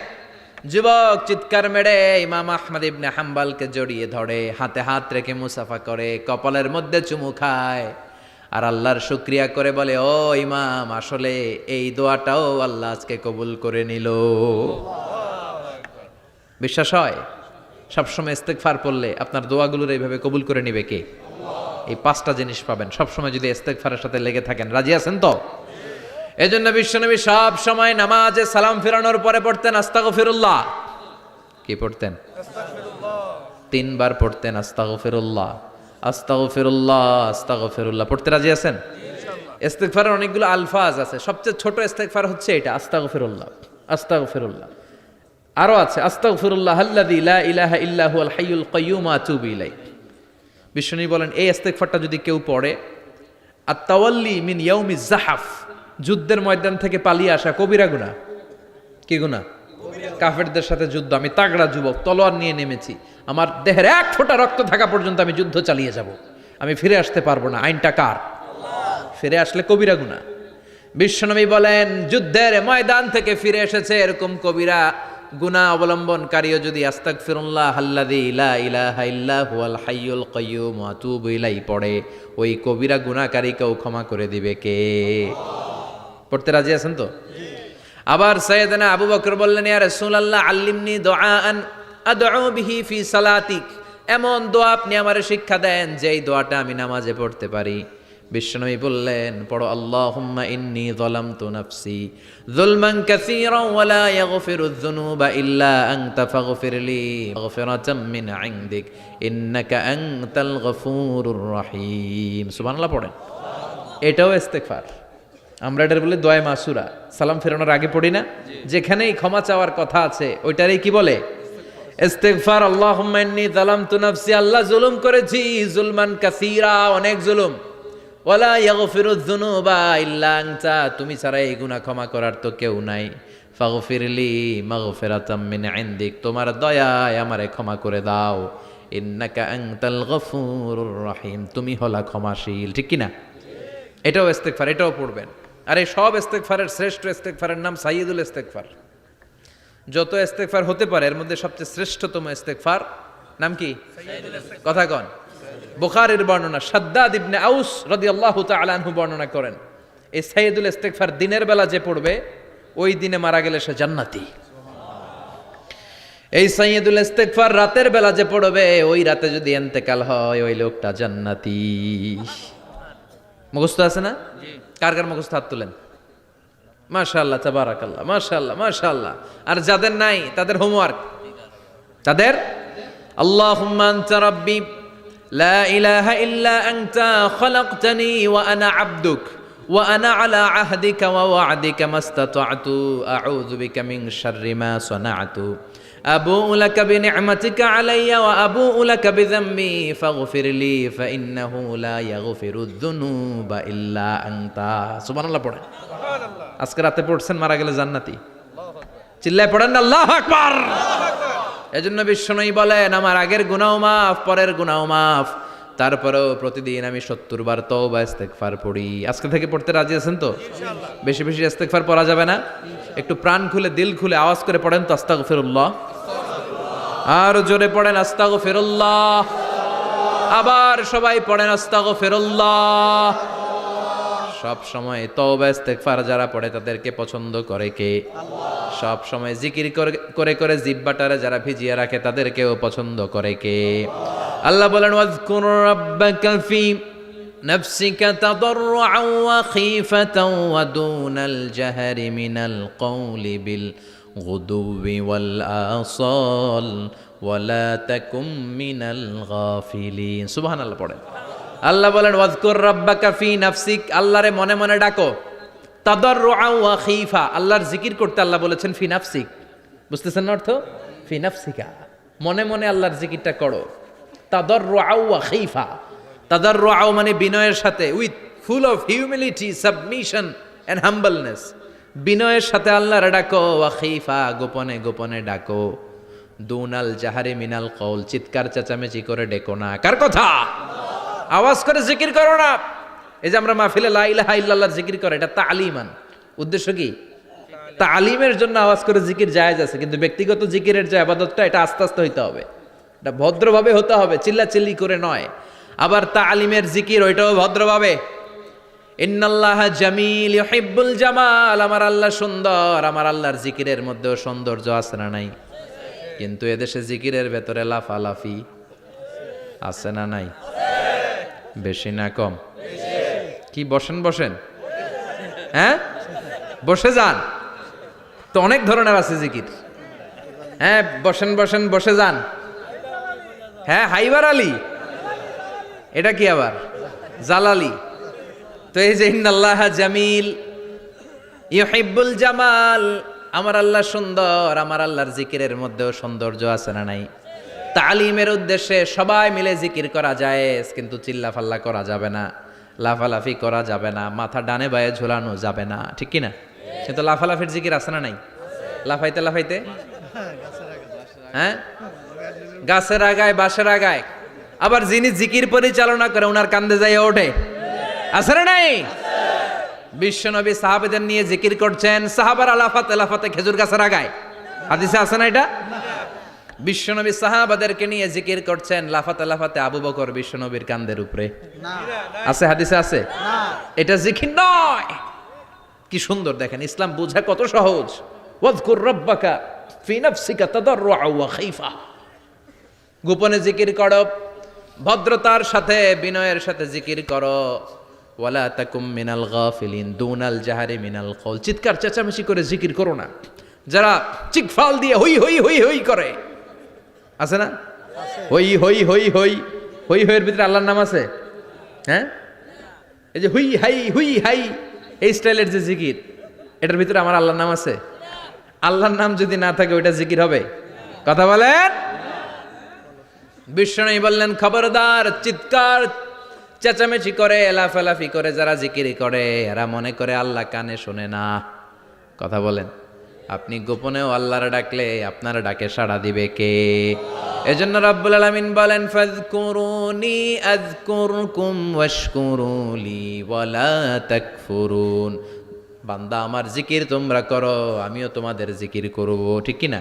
যুবক চিৎকার মেরে ইমাম আহমদ ইবনে হাম্বলকে জড়িয়ে ধরে, হাতে হাত রেখে মুসাফা করে, কপালের মধ্যে চুমু খায় আর আল্লাহর শুকরিয়া করে বলে, ও ইমাম, আসলে এই দোয়াটাও আল্লাহ আজকে কবুল করে নিল। বিশ্বাস হয়? সবসময় ইস্তেগফার পড়লে আপনার দোয়াগুলোর এইভাবে কবুল করে নিবে কে? এই 5টা জিনিস পাবেন সবসময় যদি ইস্তেগফারের সাথে লেগে থাকেন। রাজি আছেন তো? এজন্য বিশ্বনবী সব সময় নামাজে সালাম ফিরানোর পরে পড়তেন আস্তাগফিরুল্লাহ। কি পড়তেন? তিনবার পড়তেন আস্তাগফিরুল্লাহ, আস্তাগফিরুল্লাহ, আস্তাগফিরুল্লাহ। পড়তে রাজি আছেন? ইস্তিগফারের অনেকগুলো আলফাজ আছে, সবচেয়ে ছোট ইস্তিগফার হচ্ছে এটা, আস্তাগফিরুল্লাহ, আস্তাগফিরুল্লাহ। আরো আছে আস্তাগফিরুল্লাহ আল্লাযী লা ইলাহা ইল্লা হুয়াল হাইয়ুল কাইয়্যুম ওয়া আতুবু ইলাইহি। বিশ্বনবী বলেন এই ইস্তিগফারটা যদি কেউ পড়ে, আত-তাওয়াল্লি মিন ইয়াউমিজ জাহাফ, যুদ্ধের ময়দান থেকে পালিয়ে আসা কবিরা গুনাহ। কি গুনাহ? কাফেরদের সাথে যুদ্ধ, আমি তাগড়া যুবক, তলোয়ার নিয়ে নেমেছি, আমার দেহের এক ফোঁটা রক্ত থাকা পর্যন্ত আমি যুদ্ধ চালিয়ে যাব, আমি ফিরে আসতে পারবো না। আইনটা কার? ফিরে আসলে কবিরা গুনাহ। বিশ্বনবী বলেন যুদ্ধের ময়দান থেকে ফিরে এসেছে এরকম কবিরা গুনাহ অবলম্বনকারীও যদি আস্তাগফিরুল্লাহ আল্লাযী লা ইলাহা ইল্লা হুয়াল হাইয়ুল কাইয়্যুম ওয়া আতুবু ইলাইহি পড়ে, ওই কবিরা গুনাহকারীকেও ক্ষমা করে দিবে কে? পড়তে রাজি আছেন তো? আবার সাইয়েদনা আবু বকর বললেন, ইয়া রাসূলুল্লাহ আল্লিমনি দুআআন আদউ বিহি ফি সালাতি, এমন দোয়া আপনি আমারে শিক্ষা দেন যেই দোয়াটা আমি নামাজে পড়তে পারি। বিশ্বনবী বললেন পড়ো, আল্লাহুম্মা ইন্নী যালামতু নাফসি যুলমান কাসীরান ওয়া লা ইয়াগফিরুয যুনুবা ইল্লা আনতা ফাগফিরলি মাগফিরাতাম মিন ইনদিক ইন্নাকা আনতাল গফুরুর রহিম। সুবহানাল্লাহ পড়েন। এটাও ইস্তিগফার। আমরা এটার বলে দোয়া মাসুরা, সালাম ফেরানোর আগে পড়ি না? যেখানেই ক্ষমা চাওয়ার কথা আছে ওইটারই কি বলে? ইস্তিগফার। আল্লাহুম্মা ইন্নী যালামতু নাফসি, আল্লাহ জুলুম করেছি, যুলমান কাসীরা, অনেক জুলুম, ওয়ালা ইয়াগফিরুয যুনুবা ইল্লা আনতা, তুমি ছাড়া এই গুনাহ ক্ষমা করার তো কেউ নাই। ফাগফিরলি মাগফিরাতাম মিন ইনদিক, তোমার দয়ায় আমারে ক্ষমা করে দাও। ইন্নাকা আনতাল গফুরুর রহিম, তুমি হলা ক্ষমাশীল। ঠিক কি না? এটাও ইস্তিগফার, এটাও পড়বেন। আর এই সব ইস্তিগফারের শ্রেষ্ঠ ইস্তিগফারের নাম সাইয়্যিদুল ইস্তিগফার। যত ইস্তিগফার হতে পারে এর মধ্যে সবচেয়ে শ্রেষ্ঠতম ইস্তিগফার নাম কি? কথা কন। বুখারীর বর্ণনা, শাদ্দাদ ইবনে আউস রাদিয়াল্লাহু তাআলা আনহু বর্ণনা করেন, এই সাইয়্যিদুল ইস্তিগফার দিনের বেলা যে পড়বে ওই দিনে মারা গেলে সে জান্নাতি। এই সাইয়্যিদুল ইস্তিগফার রাতের বেলা যে পড়বে ওই রাতে যদি ইন্তেকাল হয় ওই লোকটা জান্নাতি। মুখস্থ আছে না? কার কার মুখস্থ? হাত তুলেন। মাশাআল্লাহ, তাবারাকাল্লাহ, মাশাআল্লাহ, মাশাআল্লাহ। আর যাদের নাই তাদের হোমওয়ার্ক, তাদের আল্লাহুম্মা আনতা রাব্বি লা ইলাহা ইল্লা আনতা খালাকতানি ওয়া আনা আবদুক ওয়া আনা আলা আহদিকা ওয়া ওয়া'দিকা মাস্তাতা'তু আউযু বিকা মিন শাররি মা সানা'তু আবুউ লাকা বিনি'মাতিকা আলাইয়া ওয়া আবুউ লাকা বিযামবি ফাগফিরলি ফাইন্নাহু লা ইয়াগফিরুয যুনুবা ইল্লা আনতা। সুবহানাল্লাহ পড়েন। আজকে রাতে পড়ছেন, মারা গেলে জান্নাতি। চিল্লায় পড়েন না আল্লাহু আকবার। এজন্য বিশ্বনবী বলেন আমার আগের গুনাহ মাফ, পরের গুনাহ মাফ, তারপরেও প্রতিদিন আমি 70 বার তওবা ইস্তিগফার পড়ি। আজকে থেকে পড়তে রাজি আছেন তো? বেশি বেশি ইস্তিগফার পড়া যাবে না? একটু প্রাণ খুলে দিল খুলে আওয়াজ করে পড়েন তো আস্তাগফিরুল্লাহ। আর জোরে পড়েন আস্তাগফিরুল্লাহ। আবার সবাই পড়েন আস্তাগফিরুল্লাহ। সব সময় তওবা ইস্তিগফার যারা পড়ে তাদেরকে পছন্দ করে কে? সব সময় জিকির করে করে জিহ্বাটারে যারা ভিজিয়ে রাখে তাদেরকেও পছন্দ করে কে? আল্লাহ বলেন ওয়াজকুর রাব্বাকা ফি নাফসিকা তাদাররুআন ওয়া খীফাতান ওয়া দুনাল জাহরি মিনাল কওলি বিল গুদুবি ওয়াল আসাল ওয়া লা তাকুম মিনাল গাফিলিন। সুবহানাল্লাহ পড়েন। আল্লাহ বলেন ওয়াজকুর রাব্বাকা ফি নাফসিক, আল্লাহরে মনে মনে ডাকো। তাদাররুআন ওয়া খীফা, আল্লাহর জিকির করতে আল্লাহ বলেছেন ফি নাফসিক। বুঝতেছেন না অর্থ? ফি নাফসিকা, মনে মনে আল্লাহর জিকিরটা করো। তাদাররুআন ওয়া খীফা, তাদাররুআন মানে বিনয়ের সাথে, with full of humility, submission and humbleness, বিনয়ের সাথে আল্লাহরে ডাকো। ওয়া খীফা, গোপনে গোপনে ডাকো। দুনাল জাহারি মিনাল কওল, চিৎকার চেঁচামেচি করে ডেকো না। কার কথা? আওয়াজ করে জিকির করো না। এই যে আমরা মাহফিলে লা ইলাহা ইল্লাল্লাহর জিকির করে, এটা তালিমান। উদ্দেশ্য কি? তালিমের জন্য আওয়াজ করে জিকির জায়েজ আছে, কিন্তু ব্যক্তিগত জিকিরের যে ইবাদতটা এটা আস্তে আস্তে হইতে হবে, এটা ভদ্রভাবে হতে হবে, চিল্লাচিল্লি করে নয়। আবার তালিমের জিকির ওইটাও ভদ্রভাবে। ইন্নাল্লাহা জামিল ইউহিব্বুল জামাল, আমার আল্লাহ সুন্দর, আমার আল্লাহর জিকিরের মধ্যেও সৌন্দর্য আছে না নাই? কিন্তু এদেশে জিকিরের ভেতরে লাফালাফি আছে না নাই? বেশি না কম? কি বসেন বসেন? হ্যাঁ, বসে যান, তো অনেক ধরনের আছে জিকির। হ্যাঁ, বসেন বসেন বসে যান। হ্যাঁ, হাইবার আলী, এটা কি আবার জালালি? তো এই যে ইন্নাল্লাহ জামিল ইউহিব্বুল জামাল, আমার আল্লাহ সুন্দর, আমার আল্লাহর জিকিরের মধ্যেও সৌন্দর্য আছে না নাই? তালিমের উদ্দেশ্যে সবাই মিলে জিকির করা যায়, কিন্তু চিল্লাফাল্লা করা যাবে না, লাফালাফি করা যাবে না, মাথা ডানে বায়ে ঝুলানো যাবে না, ঠিক কি না? কিন্তু লাফালাফির জিকির আছে না নাই? লাফাইতে লাফাইতে, হ্যাঁ, গাছের আগায় বাঁশের আগায়। আবার যিনি জিকির পরিচালনা করে ওনার কান্দে যাই ওঠে, আছে না নাই? বিশ্বনবী সাহাবাদের নিয়ে জিকির করছেন, সাহাবারা লাফাতে লাফাতে খেজুর গাছের আগায়। হাদিসে আছে না এটা? বিশ্বনবী সাহাবাদেরকে নিয়ে জিকির করছেন, লাফাতে লাফাতে আবু বকর বিশ্বনবীর কান্দের উপরে। আছে, হাদিসে আছে। এটা জিকির নয়। কি সুন্দর দেখেন, ইসলাম বোঝা কত সহজ। ওয়াজকুর রাব্বাকা ফি নাফসিকা তাদাররুআ ওয়া খাইফা, গোপনে জিকির করো, ভদ্রতার সাথে বিনয়ের সাথে জিকির করো। ওয়ালা তাকুম মিনাল গাফিলিন দুনাল জাহারি মিনাল কওল, চিৎকার চেঁচামেচি করে জিকির করো না। যারা চিকফাল দিয়ে হই হই হই হই করে, আছে না? হই হই হই হই হই হইয়ের ভিতরে আল্লাহর নাম আছে? হ্যাঁ, এই যে হুই হাই হুই হাই এই স্টাইলের যে জিকির, এটার ভিতরে আমার আল্লাহর নাম আছে? আল্লাহর নাম যদি না থাকে ওইটা জিকির হবে? কথা বলেন। বিষ্ণু বললেন, খবরদার, চিৎকার চেঁচামেচি করে লাফালাফি করে যারা জিকির করে এরা মনে করে আল্লাহ কানে শোনে না। কথা বলেন। আপনি গোপনেও আল্লাহর ডাকলে আপনার ডাকে সাড়া দিবে কে? এজন্য রাব্বুল আলামিন বলেন, ফাযকুরুনি আযকুরকুম ওয়াশকুরুলি ওয়ালা তাকফুরুন। বান্দা, আমার জিকির তোমরা করো, আমিও তোমাদের জিকির করব, ঠিক কি না?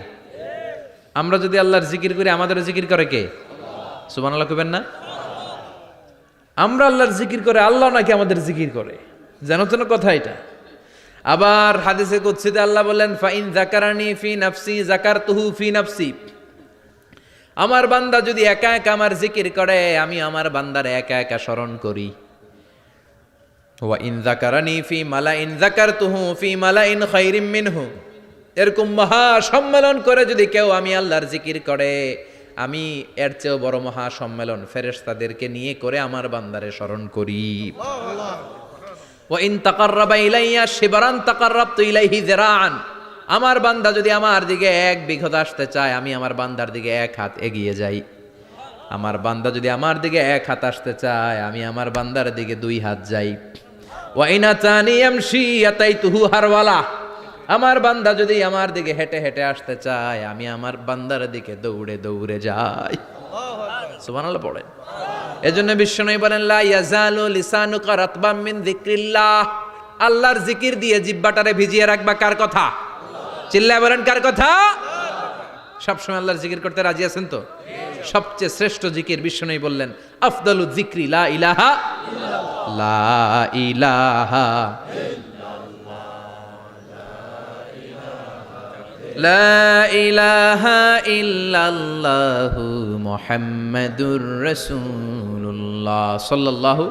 আমরা যদি আল্লাহর জিকির করি, আমাদের জিকির করে কে? সুবহানাল্লাহ কইবেন না? আমরা আল্লাহর জিকির করে, আল্লাহ নাকি আমাদের জিকির করে, জানো তো না কথা এটা? আবার হাদিসে কুদসিতে আল্লাহ বলেন, ফাইন যাকারানি ফি নাফসি যাকারতুহু ফি নাফসি। আমার বান্দা যদি একা একা আমার জিকির করে, আমি আমার বান্দার একা একা স্মরণ করি। ওয়া ইন যাকারানি ফি মালাইন যাকারতুহু ফি মালাইন খায়রিম মিনহু। এরকম মহা সম্মেলন করে যদি কেউ আমি আল্লাহর জিকির করে, আমি এর চেয়েও বড় মহা সম্মেলন ফেরেশতাদেরকে নিয়ে করে আমার বান্দারে স্মরণ করি। ওয়া ইন তাকাররাবা ইলাইয়া শিবরান তাকাররাবতু ইলাইহি যিরাআন। আমার বান্দা যদি আমার দিকে এক বিঘত আসতে চায়, আমি আমার বান্দার দিকে এক হাত এগিয়ে যাই। আমার বান্দা যদি আমার দিকে এক হাত আসতে চায়, আমি আমার বান্দার দিকে দুই হাত যাই। ওয়া ইন আতানি ইয়ামশি আতাইতুহু হারওয়ালা। আমার বান্দা যদি আমার দিকে হেঁটে হেঁটে আসতে চায়, আমি আমার বান্দার দিকে দৌড়ে দৌড়ে যাই। সুবহানাল্লাহ পড়েন। এজন্য বিশ্বনবী বলেন, লা ইয়াজালু লিসানুকা রাতবাম মিন যিকরিল্লাহ। আল্লাহর জিকির দিয়ে জিহ্বাটারে ভিজিয়ে রাখবা। কার কথা? চিল্লায় বলেন, কার কথা? সবসময় আল্লাহর জিকির করতে রাজি আছেন তো? সবচেয়ে শ্রেষ্ঠ জিকির বিশ্বনবী বললেন, আফদালু যিকরি লা ইলাহা ইল্লাল্লাহ, লা ইলাহা লা ইলাহা ইল্লাল্লাহু মুহাম্মাদুর রাসূলুল্লাহ সাল্লাল্লাহু।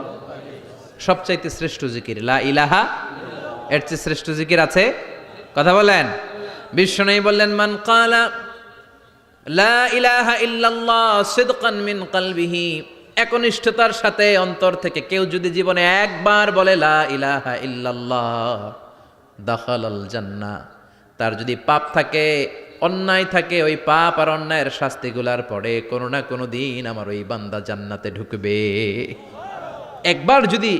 সবচাইতে শ্রেষ্ঠ জিকির লা ইলাহা। এর চেয়ে শ্রেষ্ঠ জিকির আছে? কথা বলেন। বিশ্বনবী বললেন, মান ক্বালা লা ইলাহা ইল্লাল্লাহ সিদকান মিন কলবিহি, একনিষ্ঠতার সাথে অন্তর থেকে কেউ যদি জীবনে একবার বলে লা ইলাহা ইল্লাল্লাহ, দাখালাল জান্নাহ। তার যদি পাপ থাকে, অন্যায় থাকে, ওই পাপ আর অন্যায়ের শাস্তিগুলার পরে কোনো না কোনো দিন আমার ওই বান্দা জান্নাতে ঢুকবে। একবার যদি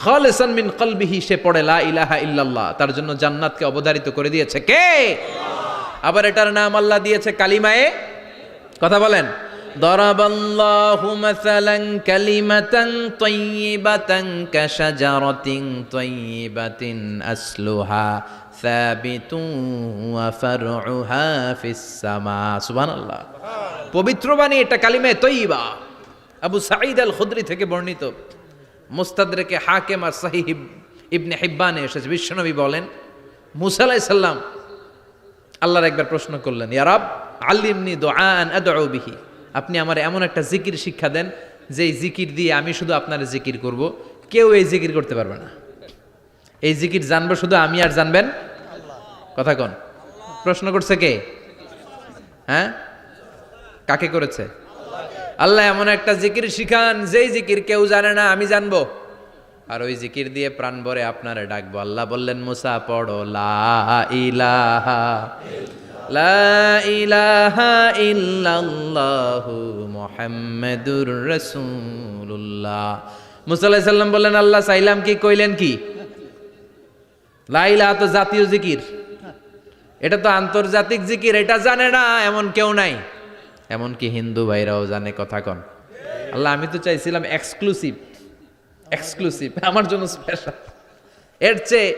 খালিসান মিন কলবিহি সে পড়ে লা ইলাহা ইল্লাল্লাহ, তার জন্য জান্নাতকে অবধারিত করে দিয়েছে কে? আবার এটার নাম আল্লাহ দিয়েছে কালিমায়ে। কথা বলেন। দরাবাল্লাহু মাসালান কালিমাতান তাইয়িবাতান কাশাজারাতিন তাইয়িবাতিন আসলুহা সাবিতুন ওয়া ফারউহা ফিস সামা। সুবহানাল্লাহ। পবিত্র বাণী এটা কালিমায়ে তাইয়িবা। আবু সাঈদ আল খুদরি থেকে বর্ণিত, মুস্তাদরেকে হাকিম আর সহিহ ইবনে হিব্বানে এসেছে। বিশ্বনবী বলেন, মুসা আলাইহিস সালাম আল্লাহর একবার প্রশ্ন করলেন, ইয়া রাব আল্লিমনি দুআআন আদউ বিহি, আপনি আমার এমন একটা জিকির শিক্ষা দেন যেই জিকির দিয়ে আমি শুধু আপনার জিকির করব, কেউ এই জিকির করতে পারবে না। এই জিকির জানবো শুধু আমি, আর জানবেন কথা কোন? প্রশ্ন করছে কে? হ্যাঁ, কাকে করেছে? আল্লাহ এমন একটা জিকির শিখান যেই জিকির কেউ জানে না, আমি জানবো, আর ওই জিকির দিয়ে প্রাণ ভরে আপনারে ডাকবো। আল্লাহ বললেন, মুসা পড়ো লা ইলাহা লা ইলাহা ইল্লাল্লাহু মুহাম্মাদুর রাসূলুল্লাহ। মুসা আলাইহিস সালাম বললেন, আল্লাহ চাইলাম কি, কইলেন কি? লা ইলাহা তো জাতীয় জিকির, এটা তো আন্তর্জাতিক জিকির, এটা জানে না এমন কেউ নাই, এমনকি হিন্দু ভাইরাও জানে কথা কন। আল্লাহ আমি তো চাইছিলাম এক্সক্লুসিভ, আমার জন্য স্পেশাল, এর চেয়ে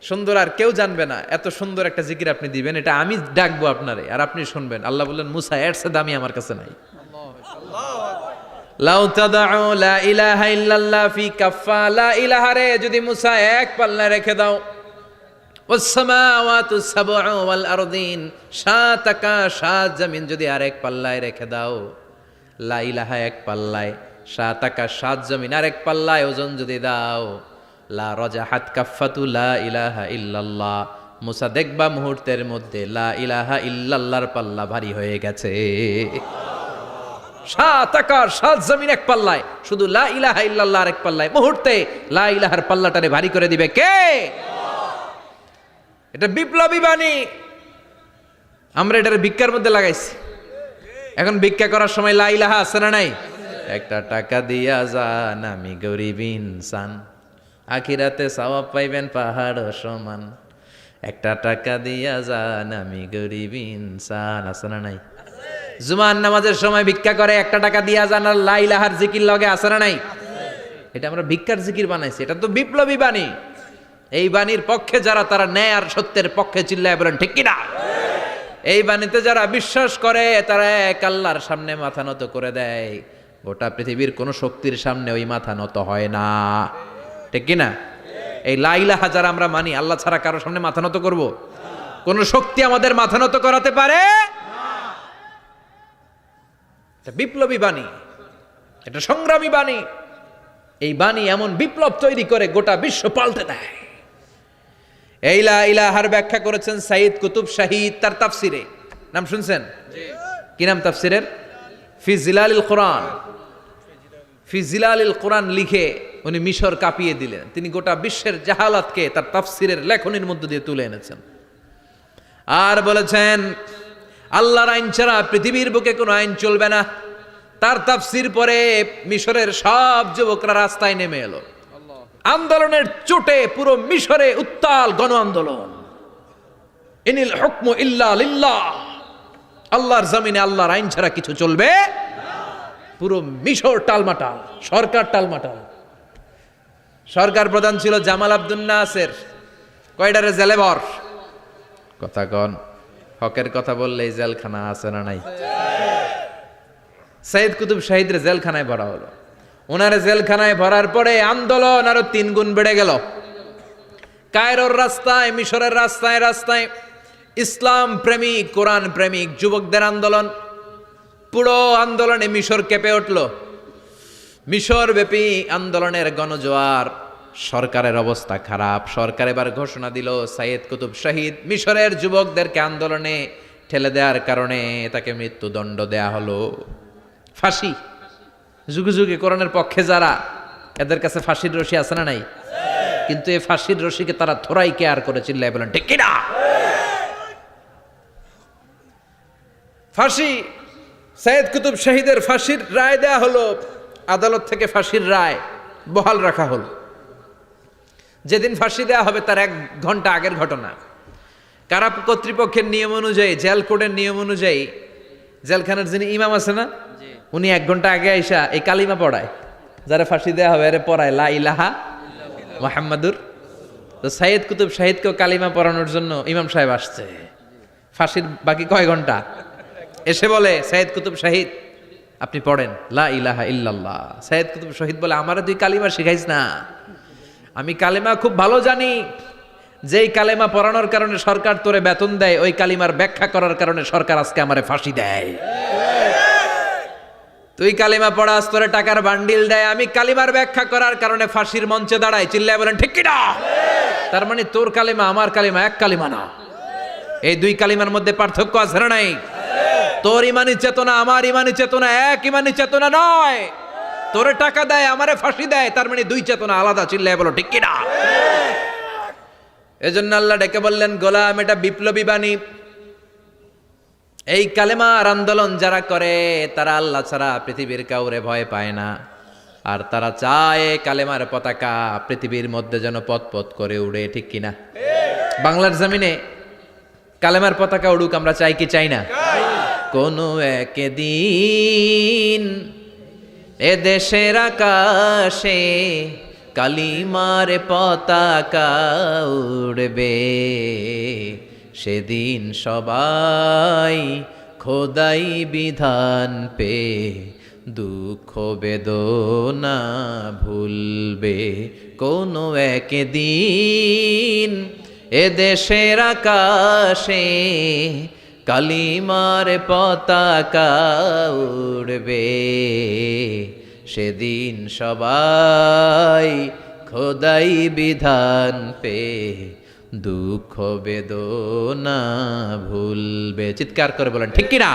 সুন্দর আর কেউ জানবে না, এত সুন্দর একটা জিকির আপনি দিবেন, এটা আমি ডাকবো আপনারে আর আপনি শুনবেন। আল্লাহ বললেন, মুসা এর চেয়ে দামি আমার কাছে নাই। লাউ তাদউ লা ইলাহা ইল্লাল্লাহ ফি কাফা, লা ইলাহা রে যদি মুসা এক পাল্লায় রেখে দাও, ওয়াস সামাওয়াতু সাবউ ওয়াল আরদিন, সাত আকাশ সাত জমিন যদি আরেক পাল্লায় রেখে দাও, লা ইলাহা এক পাল্লায়, সাত আকাশ সাত জমিন আরেক পাল্লায় ওজন যদি দাও, লা রাজাহাত কাফাতু লা ইলাহা ইল্লাল্লাহ, মুসা দেখবা মুহূর্তের মধ্যে লা ইলাহা ইল্লাল্লাহর পাল্লা ভারী হয়ে গেছে। সাত আকাশ সাত জমিন এক পাল্লায়, শুধু লা ইলাহা ইল্লাল্লাহ আরেক পাল্লায়, মুহূর্তে লা ইলাহার পাল্লাটারে ভারী করে দিবে কে? এটা বিপ্লবী বাণী। আমরা এটার ভিক্ষার মধ্যে লাগাইছি। এখন ভিক্ষা করার সময় লা ইলাহা আছে না নাই? একটা টাকা দিয়া যান, আমি গরিব ইনসান, আখিরাতে সওয়াব পাইবেন পাহাড় সমান। একটা টাকা দিয়া যান, আমি গরিব ইনসান, আছে না নাই? জুমার নামাজের সময় ভিক্ষা করে, একটা টাকা দিয়া যান, আর লা ইলাহার জিকির লগে, আছে না নাই? এটা আমরা ভিক্ষার জিকির বানাইছি, এটা তো বিপ্লবী বাণী। এই বাণীর পক্ষে যারা, তারা ন্যায় আর সত্যের পক্ষে চিল্লায় বলেন ঠিক কিনা? এই বাণীতে যারা বিশ্বাস করে, তারা এক আল্লাহর সামনে মাথা নত করে দেয়, গোটা পৃথিবীর কোন শক্তির সামনে ওই মাথা নত হয় না, ঠিক কিনা? এই লা ইলাহা যারা আমরা মানি, আল্লাহ ছাড়া কারো সামনে মাথা নত করব? কোন শক্তি আমাদের মাথা নত করাতে পারে? এটা বিপ্লবী বাণী, এটা সংগ্রামী বাণী। এই বাণী এমন বিপ্লব তৈরি করে, গোটা বিশ্ব পাল্টে দেয়। এই লা ইলাহার ব্যাখ্যা করেছেন সাইয়্যিদ কুতুব শাহীদ তার তাফসিরে। নাম শুনছেন? কি নাম তাফসিরের? ফি জিলালিল কোরআন। ফি জিলালিল কোরআন লিখে উনি মিশর কাঁপিয়ে দিলেন। তিনি গোটা বিশ্বের জাহালাতকে তার তাফসিরের লেখনীর মধ্য দিয়ে তুলে এনেছেন। আর বলেছেন, আল্লাহর আইন ছাড়া পৃথিবীর বুকে কোনো আইন চলবে না। তার তাফসির পরে মিশরের সব যুবকরা রাস্তায় নেমে এলো। আন্দোলনের চোটে পুরো মিশরে উত্তাল গণ আন্দোলন। ইনিল হুকমু ইল্লা লিল্লাহ, আল্লাহর জমিনে আল্লাহর আইন ছাড়া কিছু চলবে না। পুরো মিশর টালমাটাল, সরকার টালমাটাল। সরকার প্রধান ছিল জামাল আব্দুল নাসের। কয়টারে জেলে ভর? কথা কন, হকের কথা বললেই জেলখানা আছে না নাই? সাইয়্যিদ কুতুব শাহীদের জেলখানায় ভরা হলো। ওনারে জেলখানায় ভরার পরে আন্দোলন আরো 3 গুণ বেড়ে গেল। কায়রোর রাস্তায়, মিশরের রাস্তায় রাস্তায় ইসলাম প্রেমিক, কোরআন প্রেমিক যুবকদের আন্দোলন। পুরো আন্দোলনে মিশর কেঁপে উঠল। মিশর ব্যাপী আন্দোলনের গণজোয়ার। সরকারের অবস্থা খারাপ। সরকার এবার ঘোষণা দিল, সাইয়্যিদ কুতুব শাহীদ মিশরের যুবকদেরকে আন্দোলনে ঠেলে দেওয়ার কারণে তাকে মৃত্যুদণ্ড দেয়া হলো, ফাঁসি। যুগে যুগে কোরআনের পক্ষে যারা, এদের কাছে ফাঁসির রশি আছে না নাই? কিন্তু এই ফাঁসির রশিকে তারা থোড়াই কেয়ার করে, চিল্লায় বলেন ঠিক কিনা? ফাঁসি, সাইয়্যিদ কুতুব শাহীদের ফাঁসির রায় দেয়া হলো। আদালত থেকে ফাঁসির রায় বহাল রাখা হলো। যেদিন ফাঁসি দেওয়া হবে তার 1 ঘন্টা আগের ঘটনা। কারা কর্তৃপক্ষের নিয়ম অনুযায়ী, জেল কোডের নিয়ম অনুযায়ী, জেলখানার যিনি ইমাম আছে না, উনি 1 ঘন্টা আগে আইসা এই কালিমা পড়ায়, যারা ফাঁসি দেওয়া হবে এর পড়ায় লা ইলাহা মুহাম্মাদুর। তো সাইয়্যিদ কুতুব শাহীদকেও কালিমা পড়ানোর জন্য ইমাম সাহেব আসছে। ফাঁসির বাকি কয় ঘন্টা, এসে বলে, সাইয়্যিদ কুতুব শাহীদ আপনি পড়েন লা ইলাহা ইল্লাল্লাহ। সাইয়্যিদ কুতুব শাহীদ বলে, আমারে তুই কালিমা শিখাইস না, আমি কালিমা খুব ভালো জানি। যেই কালিমা পড়ানোর কারণে সরকার তোরে বেতন দেয়, ওই কালিমার ব্যাখ্যা করার কারণে সরকার আজকে আমারে ফাঁসি দেয়। তুই কালিমা পড়াস, তোরে টাকার বান্ডিল দেয়, আমি কালিমার ব্যাখ্যা করার কারণে ফাঁসির মঞ্চে দাঁড়াই, চিল্লায় বলেন ঠিক কিনা? তার মানে তোর কালিমা আমার কালিমা এক কালিমা না, এই দুই কালিমার মধ্যে পার্থক্য আছে না নাই? তোর ইমানি চেতনা আমার ইমানি চেতনা এক ইমানি চেতনা নয়। তোরে টাকা দেয় আমারে ফাঁসি দেয়, তার মানে দুই চেতনা আলাদা। চিল্লায় বলো ঠিক কিনা? এজন্য আল্লাহ ডেকে বললেন, গোলাম এটা বিপ্লবী বাণী। এই কালেমার আন্দোলন যারা করে তারা আল্লাহ ছাড়া পৃথিবীর কাউরে ভয় পায় না, আর তারা চায় কালেমার পতাকা পৃথিবীর মধ্যে যেন পথ পথ করে উড়ে। ঠিক কিনা? বাংলার জমিনে কালেমার পতাকা উড়ুক আমরা চাই কি চাই না? কোনো একদিন এ দেশের আকাশে কালিমার পতাকা উড়বে, সেদিন সবাই খোদাই বিধান পে দুঃখ বেদনা ভুলবে। কোনো একদিন এ দেশের আকাশে কালিমার পতাকা উড়বে, সেদিন সবাই খোদাই বিধান পে দুঃখ বেদনা ভুলবে। চিৎকার করে বলেন ঠিক কিনা?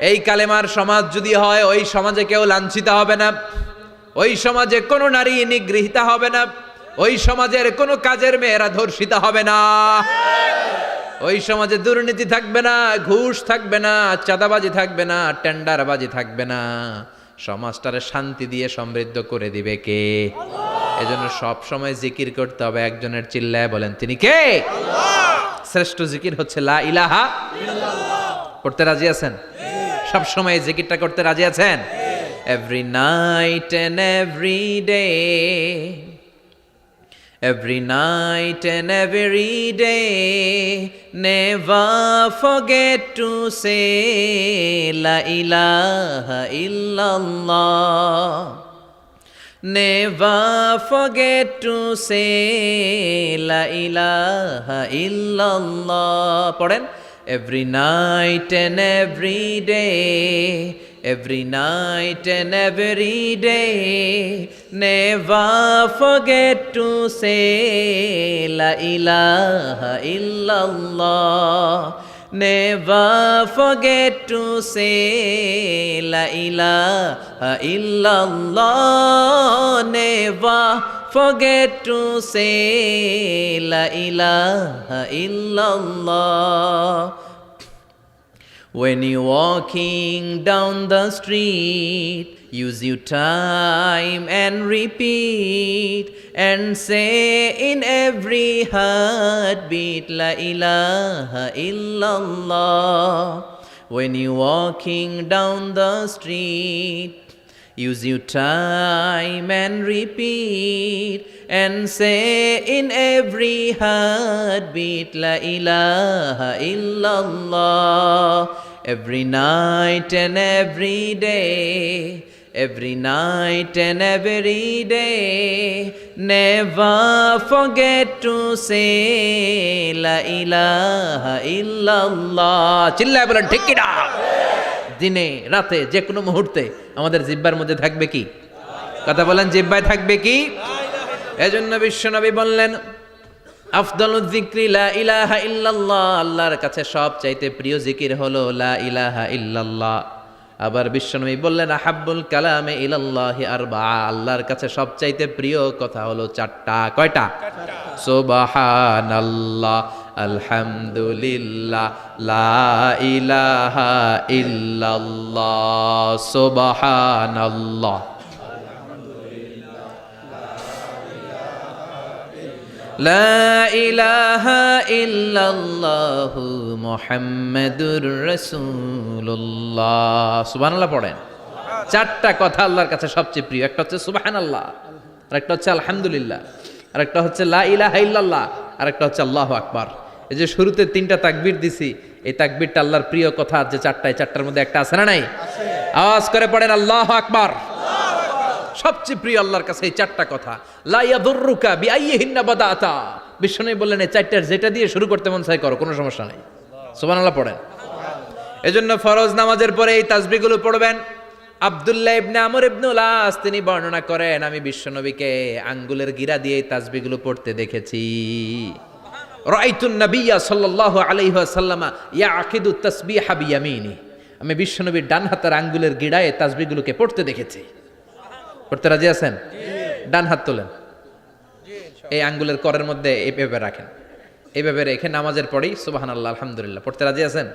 এই কালেমার সমাজ যদি হয়, ওই সমাজে কেউ লাঞ্ছিত হবে না, ওই সমাজে কোনো নারী নিগৃহীত হবে না, ওই সমাজের কোনো কাজের মেয়েরা ধর্ষিত হবে না, ওই সমাজে দুর্নীতি থাকবে না, ঘুষ থাকবে না, চাঁদাবাজি থাকবে না, টেন্ডারবাজি থাকবে না। সমাজটারে শান্তি দিয়ে সমৃদ্ধ করে দিবে কে? এজন্য সব সময় জিকির করতে হবে একজনের। চিল্লায় বলেন তিনি কে? শ্রেষ্ঠ জিকির হচ্ছে লা ইলাহা ইল্লাল্লাহ। করতে রাজি আছেন? সব সময় এই জিকিরটা করতে রাজি আছেন? Every night and every day, every night and every day, never forget to say La ilaha illallah. Never forget to say La ilaha illallah. পড়েন, every night and every day, every night and every day, never forget to say La ilaha illallah. Never forget to say La ilaha illallah. Never forget to say La ilaha illallah. When you're walking down the street, use your time and repeat, and say in every heartbeat La ilaha illallah. When you're walking down the street, use your time and repeat, and say in every heartbeat La ilaha illallah. Every night and every day, every night and every day, never forget to say La ilaha illallah. চিল্লায় বলেন ঠিক কিনা? দিনে রাতে যে কোনো মুহূর্তে আমাদের জিহ্বার মধ্যে থাকবে কি? কথা বলেন, জিহ্বায় থাকবে কি? এজন্য বিশ্বনবী বললেন, আফদালুয যিকরি লা ইলাহা ইল্লাল্লাহ। আল্লাহর কাছে সবচাইতে প্রিয় জিকির হলো লা ইলাহা ইল্লাল্লাহ। আবার বিশ্বনবী বললেন, আহাব্বুল কালামে ইলাল্লাহি আরবাআ। আল্লাহর কাছে সবচাইতে প্রিয় কথা হলো চারটা। কয়টা? সুবহানাল্লাহ, আলহামদুলিল্লাহ, লা ইলাহা ইল্লাল্লাহ। সুবহানাল্লাহ, লা ইলাহা ইল্লাল্লাহু মুহাম্মাদুর রাসূলুল্লাহ। সুবহানাল্লাহ পড়েন। চারটা কথা আল্লাহর কাছে সবচেয়ে প্রিয়। একটা হচ্ছে সুবহানাল্লাহ, আর একটা হচ্ছে আলহামদুলিল্লাহ, আর একটা হচ্ছে লা ইলাহা ইল্লাল্লাহ, আর একটা হচ্ছে আল্লাহু আকবার। এই যে শুরুতে তিনটা তাকবীর দিছি, এই তাকবীরটা আল্লাহর প্রিয় কথা যে চারটায়, চারটার মধ্যে একটা আছে না নাই? আওয়াজ করে পড়েন আল্লাহু আকবার। সবচেয়ে প্রিয় আল্লাহর কাছে এই চারটা কথা। লা ইয়াদুররুকা বিআইয়িহিন্না বাদাতা। বিশ্বনবী বললেন এই চারটার যেটা দিয়ে শুরু করতে মন চায় করো, কোনো সমস্যা নাই। সুবহানাল্লাহ পড়েন। এজন্য ফরজ নামাজের পরে এই তাসবিহগুলো পড়বেন। আব্দুল্লাহ ইবনে আমর ইবনে উলাস তিনি বর্ণনা করেন, আমি বিশ্বনবীকে আঙ্গুলের গিরা দিয়ে তাসবিহগুলো পড়তে দেখেছি। রাআইতুন নাবিয়্যা সাল্লাল্লাহু আলাইহি ওয়াসাল্লাম ইয়াকিদু তাসবিহা বিয়ামিনি, আমি বিশ্বনবীর ডান হাতের আঙ্গুলের গিরায় তাসবিহগুলোকে পড়তে দেখেছি। পড়তে রাজি আছেন? ডান হাত তোলেন, এই আঙ্গুলের করের মধ্যে এইভাবে রাখেন, এইভাবে রেখে নামাজের পরেই সুবহানাল্লাহ আলহামদুলিল্লাহ পড়তে রাজি আছেন?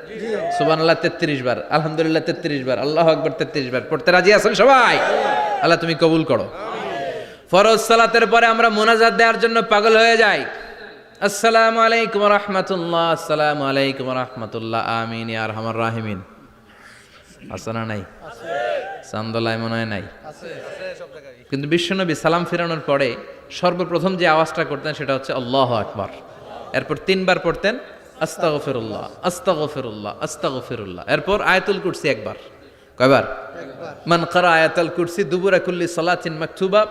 সুবহানাল্লাহ 33 বার, আলহামদুলিল্লাহ 33 বার, আল্লাহু আকবার 33 বার পড়তে রাজি আছেন সবাই? আল্লাহ তুমি কবুল করো। ফরজ সালাতের পরে আমরা মুনাজাত দেওয়ার জন্য পাগল হয়ে যাই। আসসালামু আলাইকুম ওয়া রাহমাতুল্লাহ, আসসালামু আলাইকুম ওয়া রাহমাতুল্লাহ, আমিন ইয়া আরহামার রাহিমিন। আছে না নাই? চান্দলায় মনে হয় নাই, কিন্তু বিশ্বনবী সালাম ফিরানোর পরে সর্বপ্রথম যে আওয়াজটা করতেন সেটা হচ্ছে আল্লাহু আকবার। এরপর 3 বার পড়তেন আস্তাগফিরুল্লাহ আস্তাগফিরুল্লাহ আস্তাগফিরুল্লাহ। এরপর আয়াতুল কুরসি একবার। কয়বার? মান ক্বারা আয়াতুল কুরসি দুবুরা কুল্লি সালাতিন মাকতুবা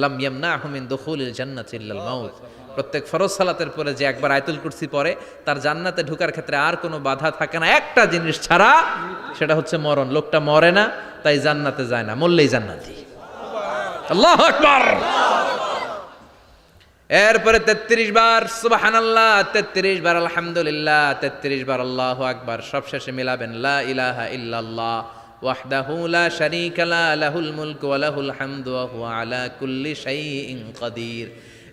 লাম ইয়ামনাহু মিন দুখুলিল জান্নাতি ইল্লাল মাউত। প্রত্যেক ফরজ সালাতের পরে যে একবার আয়াতুল কুরসি পড়ে তার জান্নাতে ঢোকার ক্ষেত্রে আর কোনো বাধা থাকে না, একটা জিনিস ছাড়া, সেটা হচ্ছে মরণ। লোকটা মরে না তাই জান্নাতে যায় না, মরলেই জান্নাতি। আল্লাহু আকবার। এরপরে 33 বার সুবহানাল্লাহ, 33 বার আলহামদুলিল্লাহ, 33 বার আল্লাহু আকবার। সবশেষে মিলাবেন লা ইলাহা ইল্লাল্লাহ ওয়াহদাহু লা শারীকা লা লাহুল মুলকু ওয়া লাহুল হামদু ওয়া হুয়া আলা কুল্লি শাইইন কাদির।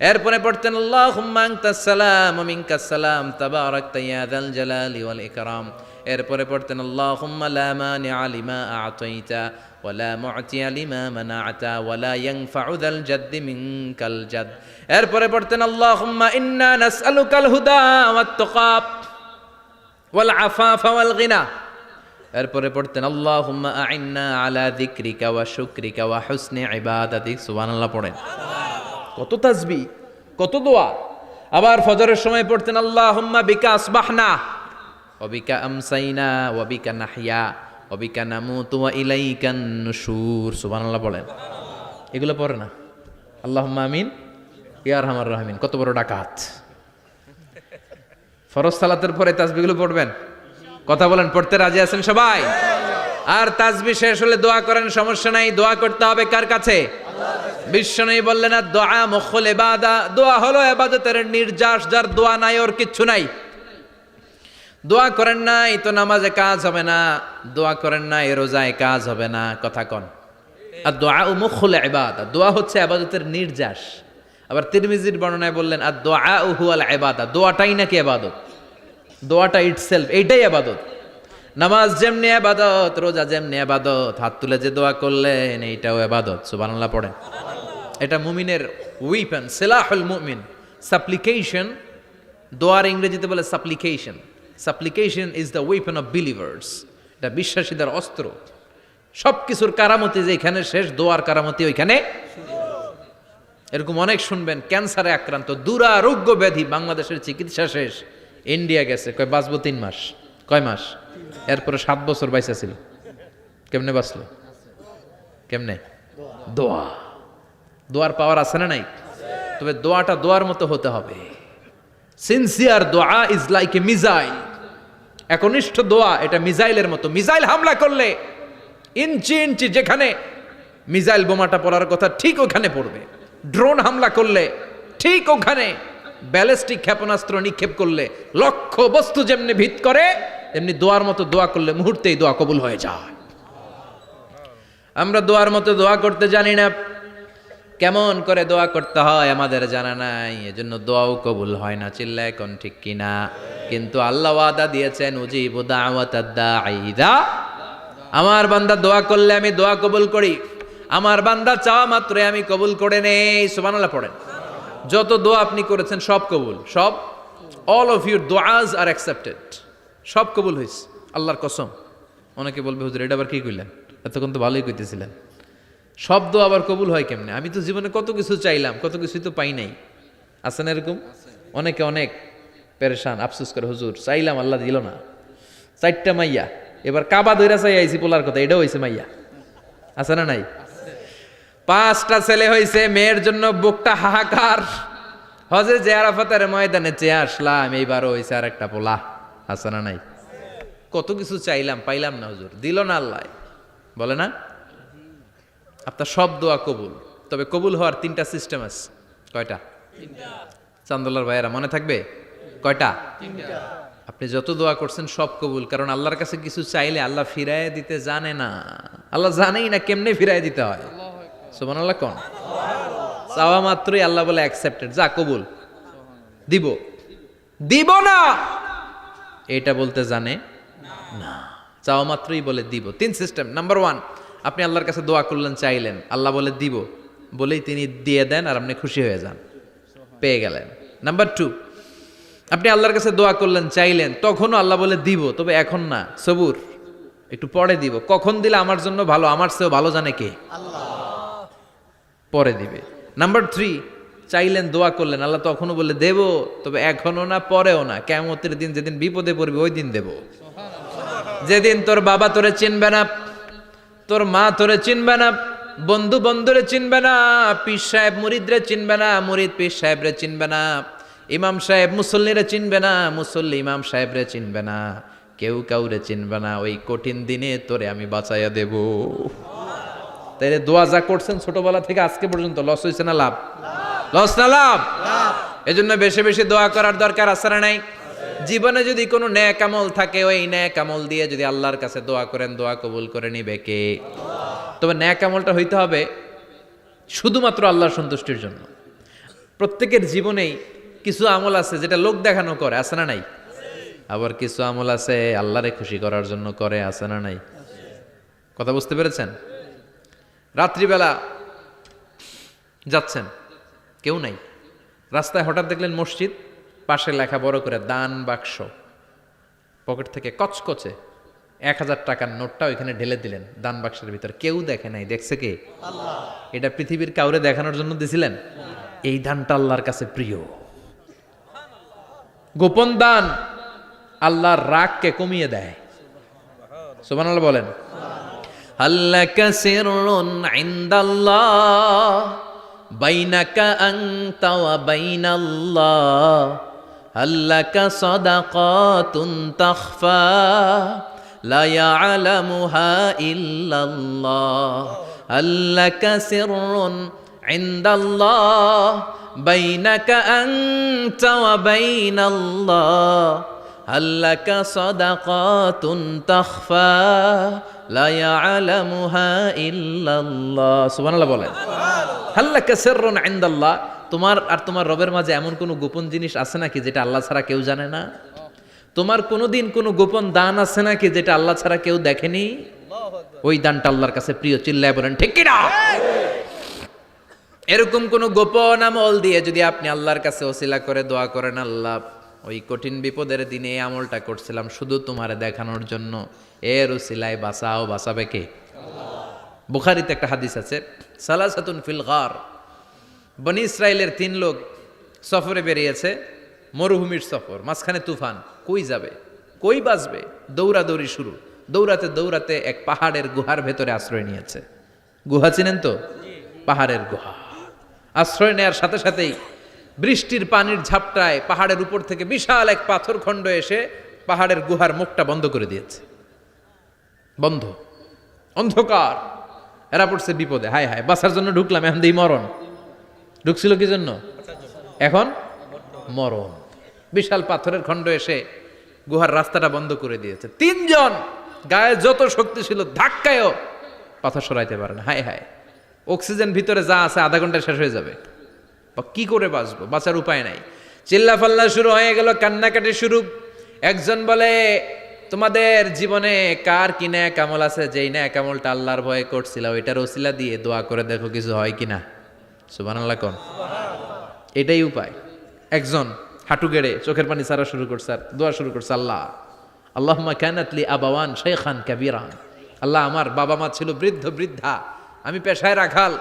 এরপরে পড়তেন আল্লাহুম্মা আনতাস সালাম ওয়া মিনকাস সালাম তাবারাকতা ইয়া যাল জালালি ওয়াল ইকরাম। এরপরে পড়তেন আল্লাহুম্মা লা মানিআ লিমা আ'তাইতা ওয়া লা মু'তিয়া লিমা মানা'তা ওয়া লা ইয়ানফা'ু যাল জাদ্দি মিনকাল জাদ। এরপরে পড়তেন আল্লাহুম্মা ইন্না নাসআলুকাল হুদা ওয়াত তাকা ওয়াল আফাফা ওয়াল গিনা। এরপরে পড়তেন আল্লাহুম্মা আ'ইন্না আলা যিকরিকা ওয়া শুকরিকা ওয়া হুসনি ইবাদাতিক। সুবহানাল্লাহ পড়েন। কত তাসবিহ, কত দোয়া। আবার ফজরের সময় পড়তেন আল্লাহুম্মা বিকা আসবাহনা ওয়া বিকা আমসাইনা ওয়া বিকা নাহইয়া ওয়া বিকা নামুতু ওয়া ইলাইকান নুশুর। সুবহানাল্লাহ বলেন। এগুলো পড়ে না? আল্লাহুম্মা আমিন ইয়া আরহামার রাহিমিন। কত বড় ডাকাত। ফরজ সালাতের পরে তাসবিহগুলো পড়বেন। কথা বলেন, পড়তে রাজি আছেন সবাই? আর তাসবিহ শেষ হলে দোয়া করেন, সমস্যা নাই। দোয়া করতে হবে কার কাছে? বিশ্বনবী বললেন না, দোয়া মুখুল ইবাদা, দোয়া হলো ইবাদতের নির্যাস। যার দোয়া নাই ওর কিচ্ছু নাই। দোয়া করেন নাই তো নামাজে কাজ হবে না, দোয়া করেন নাই রোজায় কাজ হবে না। কথা কন। আর দোয়া মুখুল ইবাদা, দোয়া হচ্ছে ইবাদতের নির্যাস। আবার তিরমিজির বর্ণনায় বললেন আর দোয়া হুয়াল ইবাদা, দোয়াটাই নাকি ইবাদত। দোয়াটা ইটসেলফ এইটাই ইবাদত। নামাজ যেমনি ইবাদত, রোজা যেমনি ইবাদত, হাত তুলে যে দোয়া করলেন এইটাও ইবাদত। সুবহানাল্লাহ পড়েন। এটা মুমিনের উইপেন, সিলাহুল মুমিন। সাপ্লিকেশন, দোয়ার ইংরেজিতে বলে সাপ্লিকেশন। সাপ্লিকেশন is the weapon of believers. এটা বিশ্বাসীদের অস্ত্র। সব কিছুর কারামতি যেখানে শেষ, দোয়ার কারামতি ওইখানে। এরকম অনেক শুনবেন, ক্যান্সারে আক্রান্ত, দুরারোগ্য ব্যাধি, বাংলাদেশের চিকিৎসা শেষ, ইন্ডিয়া গেছে, কয় বাঁচবো 3 মাস। কয় মাস? এরপরে 7 বছর বাইসা ছিল। কেমনে বাঁচলো? কেমনে? দোয়া। দোয়ার পাওয়ার আছে না নাই? তবে দোয়াটা দোয়ার মতো হতে হবে। সিনসিয়ার দোয়া ইজ লাইক এ মিসাইল। একনিষ্ঠ দোয়া এটা মিসাইলের মতো। মিসাইল হামলা করলে ইঞ্চি ইঞ্চি যেখানে মিসাইল বোমাটা পড়ার কথা ঠিক ওখানে পড়বে। ড্রোন হামলা করলে ঠিক ওখানে, ব্যালিস্টিক ক্ষেপণাস্ত্র নিক্ষেপ করলে লক্ষ্য বস্তু যেমনি ভিত করে, তেমনি দোয়ার মতো দোয়া করলে মুহূর্তেই দোয়া কবুল হয়ে যায়। আমরা দোয়ার মতো দোয়া করতে জানি না। কেমন করে দোয়া করতে হয় আমাদের জানা নাই, এজন্য দোয়াও কবুল হয় না। চিল্লায় কোন ঠিক কিনা? কিন্তু আল্লাহ ওয়াদা দিয়েছেন উজিবু দাওয়াতাদ দাঈ ইযা, আমার বান্দা দোয়া করলে আমি দোয়া কবুল করি। আমার বান্দা চাওয়া মাত্রই আমি কবুল করে নেই। সুবহানাল্লাহ পড়েন। যত দোয়া আপনি করেছেন সব কবুল, সব। অল অফ ইউর দোয়াজ আর অ্যাকসেপ্টেড। সব কবুল হয়েছে আল্লাহর কসম। অনেকে বলবে হুজুর এটা আবার কি কইলেন, এতক্ষণ তো ভালোই কইতেছিলেন। সব দোয়া আবার কবুল হয় কেমনে? আমি তো জীবনে কত কিছু চাইলাম, কত কিছুই তো পাই নাই। আছে না এরকম? অনেকে অনেক পেরেশান, আফসোস করে হুজুর চাইলাম আল্লাহ দিল না। 4টা মাইয়া, এবার কাবা ধইরা চাই আইছি পোলার কথা, এটাও হয়েছে মাইয়া। আছে না নাই? 5টা ছেলে হয়েছে, মেয়ের জন্য বুকটা হাহাকার। হজে যে আরাফাতের ময়দানে চেয়ে আসলাম, এইবারও হয়েছে আর একটা পোলা। আছে না নাই? কত কিছু চাইলাম, পাইলাম না হুজুর, দিল না আল্লাহ। বলে না? আপনার সব দোয়া কবুল। তবে কবুল হওয়ার 3টা সিস্টেম আছে। কয়টা? চান্দোলার ভাইয়েরা মনে থাকবে? কয়টা? আপনি যত দোয়া করছেন সব কবুল, কারণ আল্লাহর কাছে কিছু চাইলে আল্লাহ ফিরায় দিতে জানে না। আল্লাহ জানেই না কেমনে ফিরায় দিতে হয়। সুবহানাল্লাহ কোন? চাওয়া মাত্রই আল্লাহ বলে অ্যাকসেপ্টেড, যা কবুল, দিব দিব না এটা বলতে জানে না, চাওয়া মাত্রই বলে দিব। 3 সিস্টেম। নাম্বার 1, আপনি আল্লাহর কাছে দোয়া করলেন, চাইলেন, আল্লাহ বলে দিব, বলেই তিনি দিয়ে দেন আর আপনি খুশি হয়ে যান, পেয়ে গেলেন। নাম্বার 2, আপনি আল্লাহর কাছে দোয়া করলেন, চাইলেন, তখনও আল্লাহ বলে দিব, তবে এখন না, সবুর, একটু পরে দিব। কখন দিলে আমার জন্য ভালো, আমার চেয়েও ভালো জানে কে? আল্লাহ, পরে দিবে। নাম্বার 3, চাইলেন, দোয়া করলেন, আল্লাহ তখনও বলে দেব, তবে এখনো না, পরেও না, কিয়ামতের দিন যেদিন বিপদে পড়বি ওই দিন দেব। যেদিন তোর বাবা তোরে চিনবে না, তোর মা তোরে চিনবে না, বন্ধু বন্ধুরে চিনবে না, পীর সাহেব মুরিদরে চিনবে না, মুরিদ পীর সাহেবরে চিনবে না, ইমাম সাহেব মুসল্লিরে চিনবে না, মুসল্লি ইমাম সাহেবরে চিনবে না, কেউ কাউরে চিনবে না। ওই কঠিন দিনে তোরে আমি বাঁচাইয়া দেব। তাই দোয়া যা করছেন ছোটবেলা থেকে আজকে পর্যন্ত, লস হয়েছে না লাভ? লস না লাভ? এজন্য বেশি বেশি দোয়া করার দরকার আছে না নাই? জীবনে যদি কোনো নেক আমল থাকে, ওই নেক আমল দিয়ে যদি আল্লাহর কাছে দোয়া করেন, দোয়া কবুল করে নিবে কে? তবে নেক আমলটা হইতে হবে শুধুমাত্র আল্লাহর সন্তুষ্টির জন্য। প্রত্যেকের জীবনেই কিছু আমল আছে যেটা লোক দেখানো করে, আছে না নাই? আবার কিছু আমল আছে আল্লাহরে খুশি করার জন্য করে, আছে না নাই? কথা বুঝতে পেরেছেন? রাত্রিবেলা যাচ্ছেন, কেউ নাই, রাস্তায় হঠাৎ দেখলেন মসজিদ, পাশে লেখা বড় করে দান বাক্স, পকেট থেকে কচকচে 1000 টাকার নোটটা ওইখানে ঢেলে দিলেন দান বাক্সের ভিতর। কেউ দেখে নাই, দেখছে কে? আল্লাহ। এটা পৃথিবীর কাউরে দেখানোর জন্য দিছিলেন? এই দানটা আল্লাহর কাছে প্রিয়। গোপন দান আল্লাহর রাগকে কমিয়ে দেয়। সুবহানাল্লাহ বলেন। আল্লাকা সিররুন ইনদাল্লাহ বাইনাকা আনতা ওয়া বাইনাল্লাহ, আল্লাকা সাদাকাতুন তাখফা লা ইয়ালামুহা ইল্লাল্লাহ, আল্লাকা সিররুন ইনদাল্লাহ বাইনাকা আনতা ওয়া বাইনাল্লাহ, আল্লাকা সাদাকাতুন তাখফা লা ইয়ালামুহা ইল্লাল্লাহ। সুবহানাল্লাহ বলেন। আল্লাকা সিররুন ইনদাল্লাহ, তোমার আর তোমার রবের মাঝে এমন কোনো গোপন জিনিস আছে নাকি যেটা আল্লাহ ছাড়া কেউ জানে না? তোমার কোনোদিন কোনো গোপন দান আছে নাকি যেটা আল্লাহ ছাড়া কেউ দেখেনি? ওই দানটা আল্লাহর কাছে প্রিয়। চিল্লায় বলেন ঠিক কি না? এরকম কোন গোপন আমল দিয়ে যদি আপনি আল্লাহর কাছে ওসিলা করে দোয়া করেন, আল্লাহ ওই কঠিন বিপদের দিনে এই আমলটা করছিলাম শুধু তোমারে দেখানোর জন্য, এর ওসিলায় বাঁচাও, বাঁচাবে কে? বুখারীতে একটা হাদিস আছে, সালাসাতুন ফিল গার, বনি ইসরাইলের 3 লোক সফরে বেরিয়েছে, মরুভূমির সফর, মাঝখানে তুফান, কই যাবে, কই বাঁচবে, দৌড়াদৌড়ি শুরু, দৌড়াতে দৌড়াতে এক পাহাড়ের গুহার ভেতরে আশ্রয় নিয়েছে। গুহা চিনেন তো? পাহাড়ের গুহা। আশ্রয় নেয়ার সাথে সাথেই বৃষ্টির পানির ঝাপটায় পাহাড়ের উপর থেকে বিশাল এক পাথর খণ্ড এসে পাহাড়ের গুহার মুখটা বন্ধ করে দিয়েছে। বন্ধ, অন্ধকার, এরা পড়ছে বিপদে। হায় হায়, বাঁচার জন্য ঢুকলাম, এখন দিই মরণ। ঢুকছিল কি জন্য? এখন মরণ। বিশাল পাথরের খণ্ড এসে গুহার রাস্তাটা বন্ধ করে দিয়েছে। 3 জন গায়ে যত শক্তি ছিল ধাক্কায়ও পাথর সরাইতে পারে না। হায় হায়, অক্সিজেন ভিতরে যা আছে আধা ঘন্টায় শেষ হয়ে যাবে। কি করে বাঁচবো? বাঁচার উপায় নাই। চিল্লা ফাল্লা শুরু হয়ে গেল, কান্নাকাটি শুরু। একজন বলে, তোমাদের জীবনে কার কি ন্যাক আমল আছে, যেই ন্যাক আমলটা আল্লাহর ভয়ে করছিল ওইটার ওসিলা দিয়ে দোয়া করে দেখো কিছু হয় কিনা। সুবহানাল্লাহ কোন? এটাই উপায়। একজন হাঁটু গেড়ে চোখের পানি ছাড়া শুরু করছে আর দোয়া শুরু করছে, আল্লাহ আল্লাহুম্মা কানাত লি আবাওয়ান শাইখান কাবীরান, আল্লাহ আমার বাবা মা ছিল বৃদ্ধ বৃদ্ধা, আমি পেশায় রাখাল,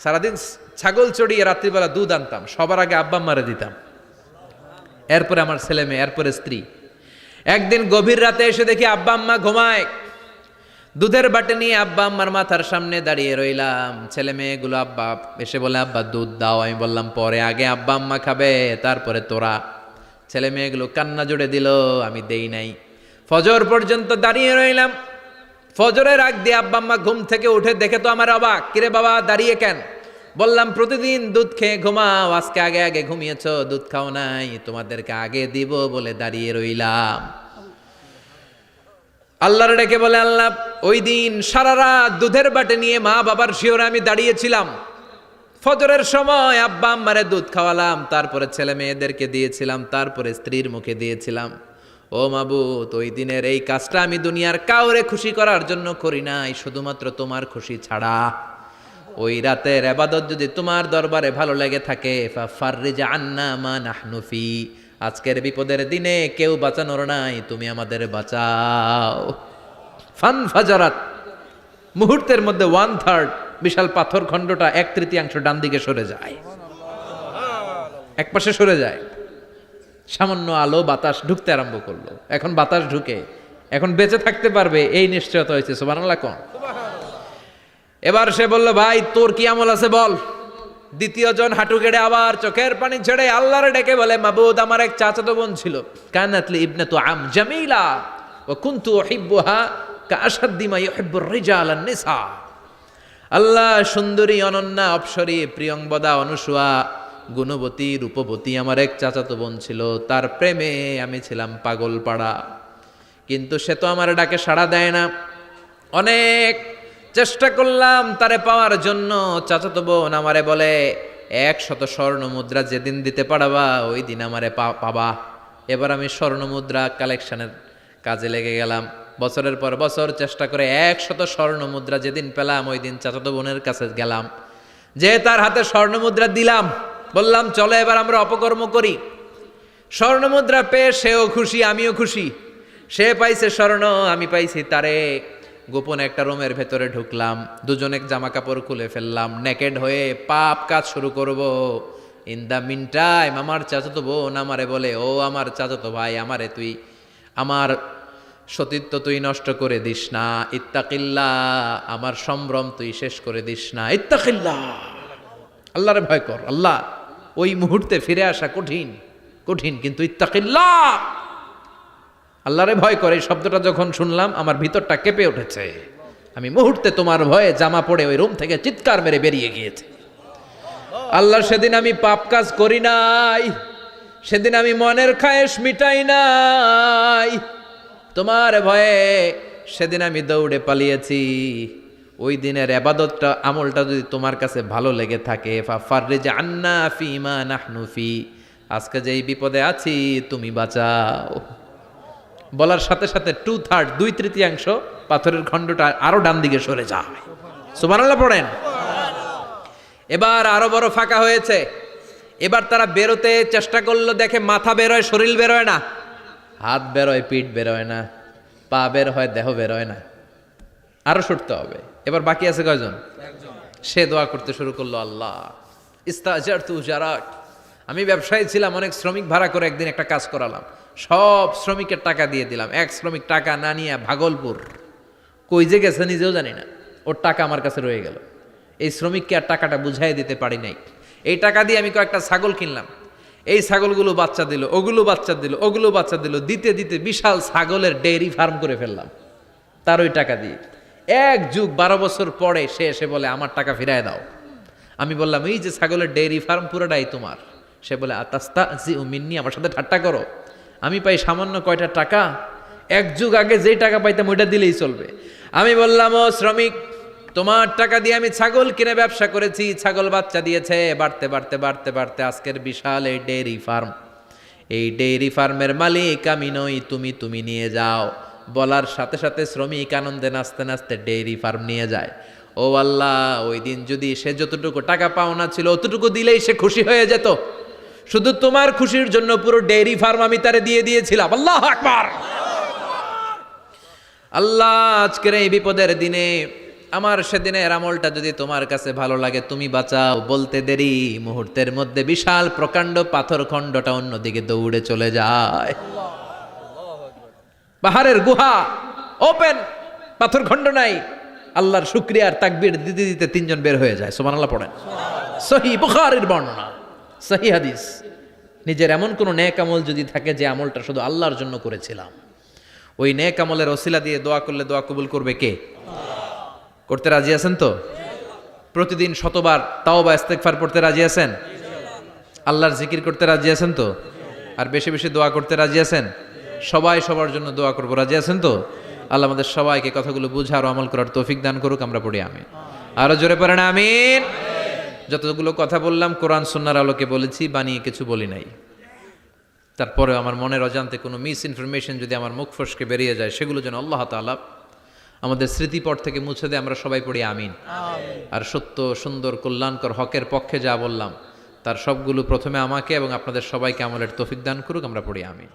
সারাদিন ছাগল চড়িয়ে রাত্রিবেলা দুধ আনতাম, সবার আগে আব্বা আম্মারে দিতাম, এরপরে আমার ছেলে মেয়ে, এরপরে স্ত্রী। একদিন গভীর রাতে এসে দেখি আব্বা আম্মা ঘুমায়, দুধের বাটি নিয়ে আব্বা আম্মার মাথার সামনে দাঁড়িয়ে রইলাম। ছেলে মেয়েগুলো আব্বা এসে বলে, আব্বা দুধ দাও। আমি বললাম পরে, আগে আব্বা আম্মা খাবে তারপরে তোরা। ছেলে মেয়েগুলো কান্না জুড়ে দিল, আমি দেই নাই। ফজর পর্যন্ত দাঁড়িয়ে রইলাম, ফজরের আগ দিয়ে আব্বা আম্মা ঘুম থেকে উঠে দেখে তো আমার অবাক, কিরে বাবা দাঁড়িয়ে কেন? বললাম প্রতিদিন দুধ খেয়ে ঘুমাও, আজকে আগে আগে ঘুমিয়েছো, দুধ খাও নাই, তোমাদেরকে আগে দিব বলে দাঁড়িয়ে রইলাম। আল্লাহর ডেকে বলে, আল্লাহ ওই দিন সারা রাত দুধের বাটে নিয়ে মা বাবার শিওরে আমি দাঁড়িয়েছিলাম, ফজরের সময় আব্বা আম্মারে দুধ খাওয়ালাম, তারপরে ছেলে মেয়েদেরকে দিয়েছিলাম, তারপরে স্ত্রীর মুখে দিয়েছিলাম। ও মাবুদ, ওই দিনের এই কাজটা আমি দুনিয়ার কাউরে খুশি করার জন্য করি নাই, শুধুমাত্র তোমার খুশি ছাড়া। ওই রাতের ইবাদত যদি তোমার দরবারে ভালো লেগে থাকে, ফাফাররিজ আন্না মা নাহনু ফি, আজকের বিপদের দিনে কেউ বাঁচানোর নাই, তুমি আমাদের বাঁচাও। ফানফাজারাত, মুহূর্তের মধ্যে 1/3 বিশাল পাথর খণ্ডটা 1/3 ডান দিকে সরে যায়, এক পাশে সরে যায়। সামান্য আলো বাতাস ঢুকতে আরম্ভ করলো। এখন বাতাস ঢুকে এখন বেঁচে থাকতে পারবে এই নিশ্চয়তা হয়েছে। সুবহানাল্লাহ কোন। এবার সে বলল, ভাই তোর কি আমল আছে বল। দ্বিতীয় জন হাঁটু গেড়ে আবার চোখের পানি ছেড়ে আল্লাহর ডেকে বলে, মাবুদ আমার এক চাচাতো বোন ছিল, কানাতলি ইবনাতু আম জামিলা ওয়া কুনতু উহিব্বুহা কাআশাদ্দি মা ইউহিব্বুর রিজাল আন নিসা। আল্লাহ, সুন্দরী, অনন্যা, অপ্সরী, প্রিয়ংবদা, অনুসুয়া, গুণবতী, রূপবতী আমার এক চাচাতো বোন ছিল, তার প্রেমে আমি ছিলাম পাগল পাড়া, কিন্তু সে তো আমার ডাকে সাড়া দেয় না। অনেক চেষ্টা করলাম তারে পাওয়ার জন্য। চাচাতো বোন আমারে বলে, 100 স্বর্ণ মুদ্রা যেদিন দিতে পারবা ওই দিন আমারে পাবা। এবার আমি স্বর্ণ মুদ্রা কালেকশনের কাজে লেগে গেলাম। বছরের পর বছর চেষ্টা করে 100 স্বর্ণ মুদ্রা যেদিন পেলাম ওই দিন চাচাতো বোনের কাছে গেলাম, যে তার হাতে স্বর্ণ মুদ্রা দিলাম, বললাম চলো এবার আমরা অপকর্ম করি। স্বর্ণ মুদ্রা পেয়ে সেও খুশি, আমিও খুশি। সে পাইছে স্বর্ণ, আমি পাইছি তারে। গোপনে একটা রুমের ভেতরে ঢুকলাম, দুজনে জামা কাপড় খুলে ফেললাম, নেকেড হয়ে পাপ কাজ শুরু করব। ইন দ্য মিন টাইম আমার চাচাতো বোন আমারে বলে, ও আমার চাচাতো ভাই, আমারে তুই আমার সতীত্ব তুই নষ্ট করে দিস না, ইত্তাকিল্লাহ, আমার সম্ভ্রম তুই শেষ করে দিস না, ইত্তাকিল্লাহ, আল্লাহরে ভয় কর। আল্লাহ, ওই মুহূর্তে ফিরে আসা কঠিন কঠিন, কিন্তু ইত্তাকিল্লাহ, আল্লাহরে ভয় করে, এই শব্দটা যখন শুনলাম আমার ভিতরটা কেঁপে উঠেছে। আমি মুহূর্তে তোমার ভয়ে জামা পড়ে ওই রুম থেকে চিৎকার মেরে বেরিয়ে গিয়েছে। আল্লাহ, সেদিন আমি পাপ কাজ করি নাই, সেদিন আমি মনের খায়েশ মিটাই নাই, তোমার ভয়ে সেদিন আমি দৌড়ে পালিয়েছি। ওই দিনের ইবাদতটা, আমলটা যদি তোমার কাছে ভালো লেগে থাকে, ফাফাররিজ আন্না ফিমা নাহনু ফি, আজকে যেই বিপদে আছি তুমি বাঁচাও। বলার সাথে সাথে 2/3 2/3 পাথরের খণ্ডটা আরো ডান দিকে সরে যায়। সুবহানাল্লাহ পড়েন। এবার আরো বড় ফাঁকা হয়েছে। এবার তারা বেরোতে চেষ্টা করলো, দেখে মাথা বেরোয়, শরীর বেরোয় না, হাত বেরোয়, পিঠ বেরোয় না, পা বের হয়, দেহ বেরোয় না, আরো সরতে হবে। এবার বাকি আছে কয়জন? সে দোয়া করতে শুরু করলো, আল্লাহ ইস্তাজারতু জারাক, আমি ব্যবসায়ী ছিলাম, অনেক শ্রমিক ভাড়া করে একদিন একটা কাজ করালাম, সব শ্রমিকের টাকা দিয়ে দিলাম। এক শ্রমিক টাকা না নিয়ে ভাগলপুর কই যে গেছে নিজেও জানি না, ওর টাকা আমার কাছে রয়ে গেল। এই শ্রমিককে আর টাকাটা বুঝাই দিতে পারি নাই। এই টাকা দিয়ে আমি কয়েকটা ছাগল কিনলাম, এই ছাগলগুলো বাচ্চা দিল, ওগুলো বাচ্চা দিল, ওগুলো বাচ্চা দিল, দিতে দিতে বিশাল ছাগলের ডেয়ারি ফার্ম করে ফেললাম তার ওই টাকা দিয়ে। 1 যুগ 12 বছর পরে সে এসে বলে, আমার টাকা ফিরায় দাও। আমি বললাম, এই যে ছাগলের ডেয়ারি ফার্ম পুরোটাই তোমার। সে বলে, আতাস্তাজি মিন্নি, আমার সাথে ঠাট্টা করো? আমি পাই সামান্য কয়টা টাকা, 1 যুগ আগে যেই টাকা পাইতাম ওইটা দিলেই চলবে। আমি বললাম, ও শ্রমিক, তোমার টাকা দিয়ে আমি ছাগল কিনে ব্যবসা করেছি, ছাগল বাচ্চা দিয়েছে, বাড়তে বাড়তে বাড়তে বাড়তে আজকের বিশাল এই ডেয়ারি ফার্ম, এই ডেয়ারি ফার্মের মালিক আমি নই, তুমি নিয়ে যাও। বলার সাথে সাথে শ্রমিক আনন্দে নাচতে নাচতে ডেয়ারি ফার্ম নিয়ে যায়। ও আল্লাহ, ওই দিন যদি সে যতটুকু টাকা পাওনা ছিল অতটুকু দিলেই সে খুশি হয়ে যেত, শুধু তোমার খুশির জন্য পুরো ডেয়ারি ফার্ম আমি তারে দিয়ে দিয়েছিলাম। আল্লাহু আকবার। আল্লাহ, আজকের এই বিপদের দিনে আমার সেদিনের আমলটা যদি তোমার কাছে ভালো লাগে তুমি বাঁচাও। বলতে দেরি, মুহূর্তের মধ্যে বিশাল প্রকাণ্ড পাথর খণ্ডটা অন্যদিকে দৌড়ে চলে যায়। পাহাড়ের গুহা ওপেন, পাথর খণ্ড নাই। আল্লাহর শুকরিয়া আর তাকবীর দিতে দিতে 3 জন বের হয়ে যায়। সুবহানাল্লাহ পড়েন। সহিহ বুখারীর বর্ণনা, সহিহ হাদিস। নিজের এমন কোন নেক আমল যদি থাকে যে আমলটা শুধু আল্লাহর জন্য করেছিলাম, ওই নেক আমলের ওসিলা দিয়ে দোয়া করলে দোয়া কবুল করবে কে? করতে রাজি আছেন তো? প্রতিদিন শতবার তাওবা ইস্তেগফার পড়তে রাজি আছেন? আল্লাহর জিকির করতে রাজি আছেন তো? আর বেশি বেশি দোয়া করতে রাজি আছেন? সবাই সবার জন্য দোয়া করবো, রাজি আছেন তো? আল্লাহ আমাদের সবাইকে কথাগুলো বুঝার ও আমল করার তৌফিক দান করুক, আমরা পড়ি আমিন। আরো জোরে পড়েন আমিন। যতগুলো কথা বললাম কোরআন সুন্নাহর আলোকে বলেছি, বানিয়ে কিছু বলি নাই। তারপরে আমার মনের অজান্তে কোনো মিস ইনফরমেশন যদি আমার মুখ ফসকে বেরিয়ে যায়, সেগুলো যেন আল্লাহ তাআলা আমাদের স্মৃতিপট থেকে মুছে দেয়, আমরা সবাই পড়ি আমিন। আর সত্য, সুন্দর, কল্যাণকর, হকের পক্ষে যা বললাম তার সবগুলো প্রথমে আমাকে এবং আপনাদের সবাইকে আমলের তৌফিক দান করুক, আমরা পড়ি আমিন।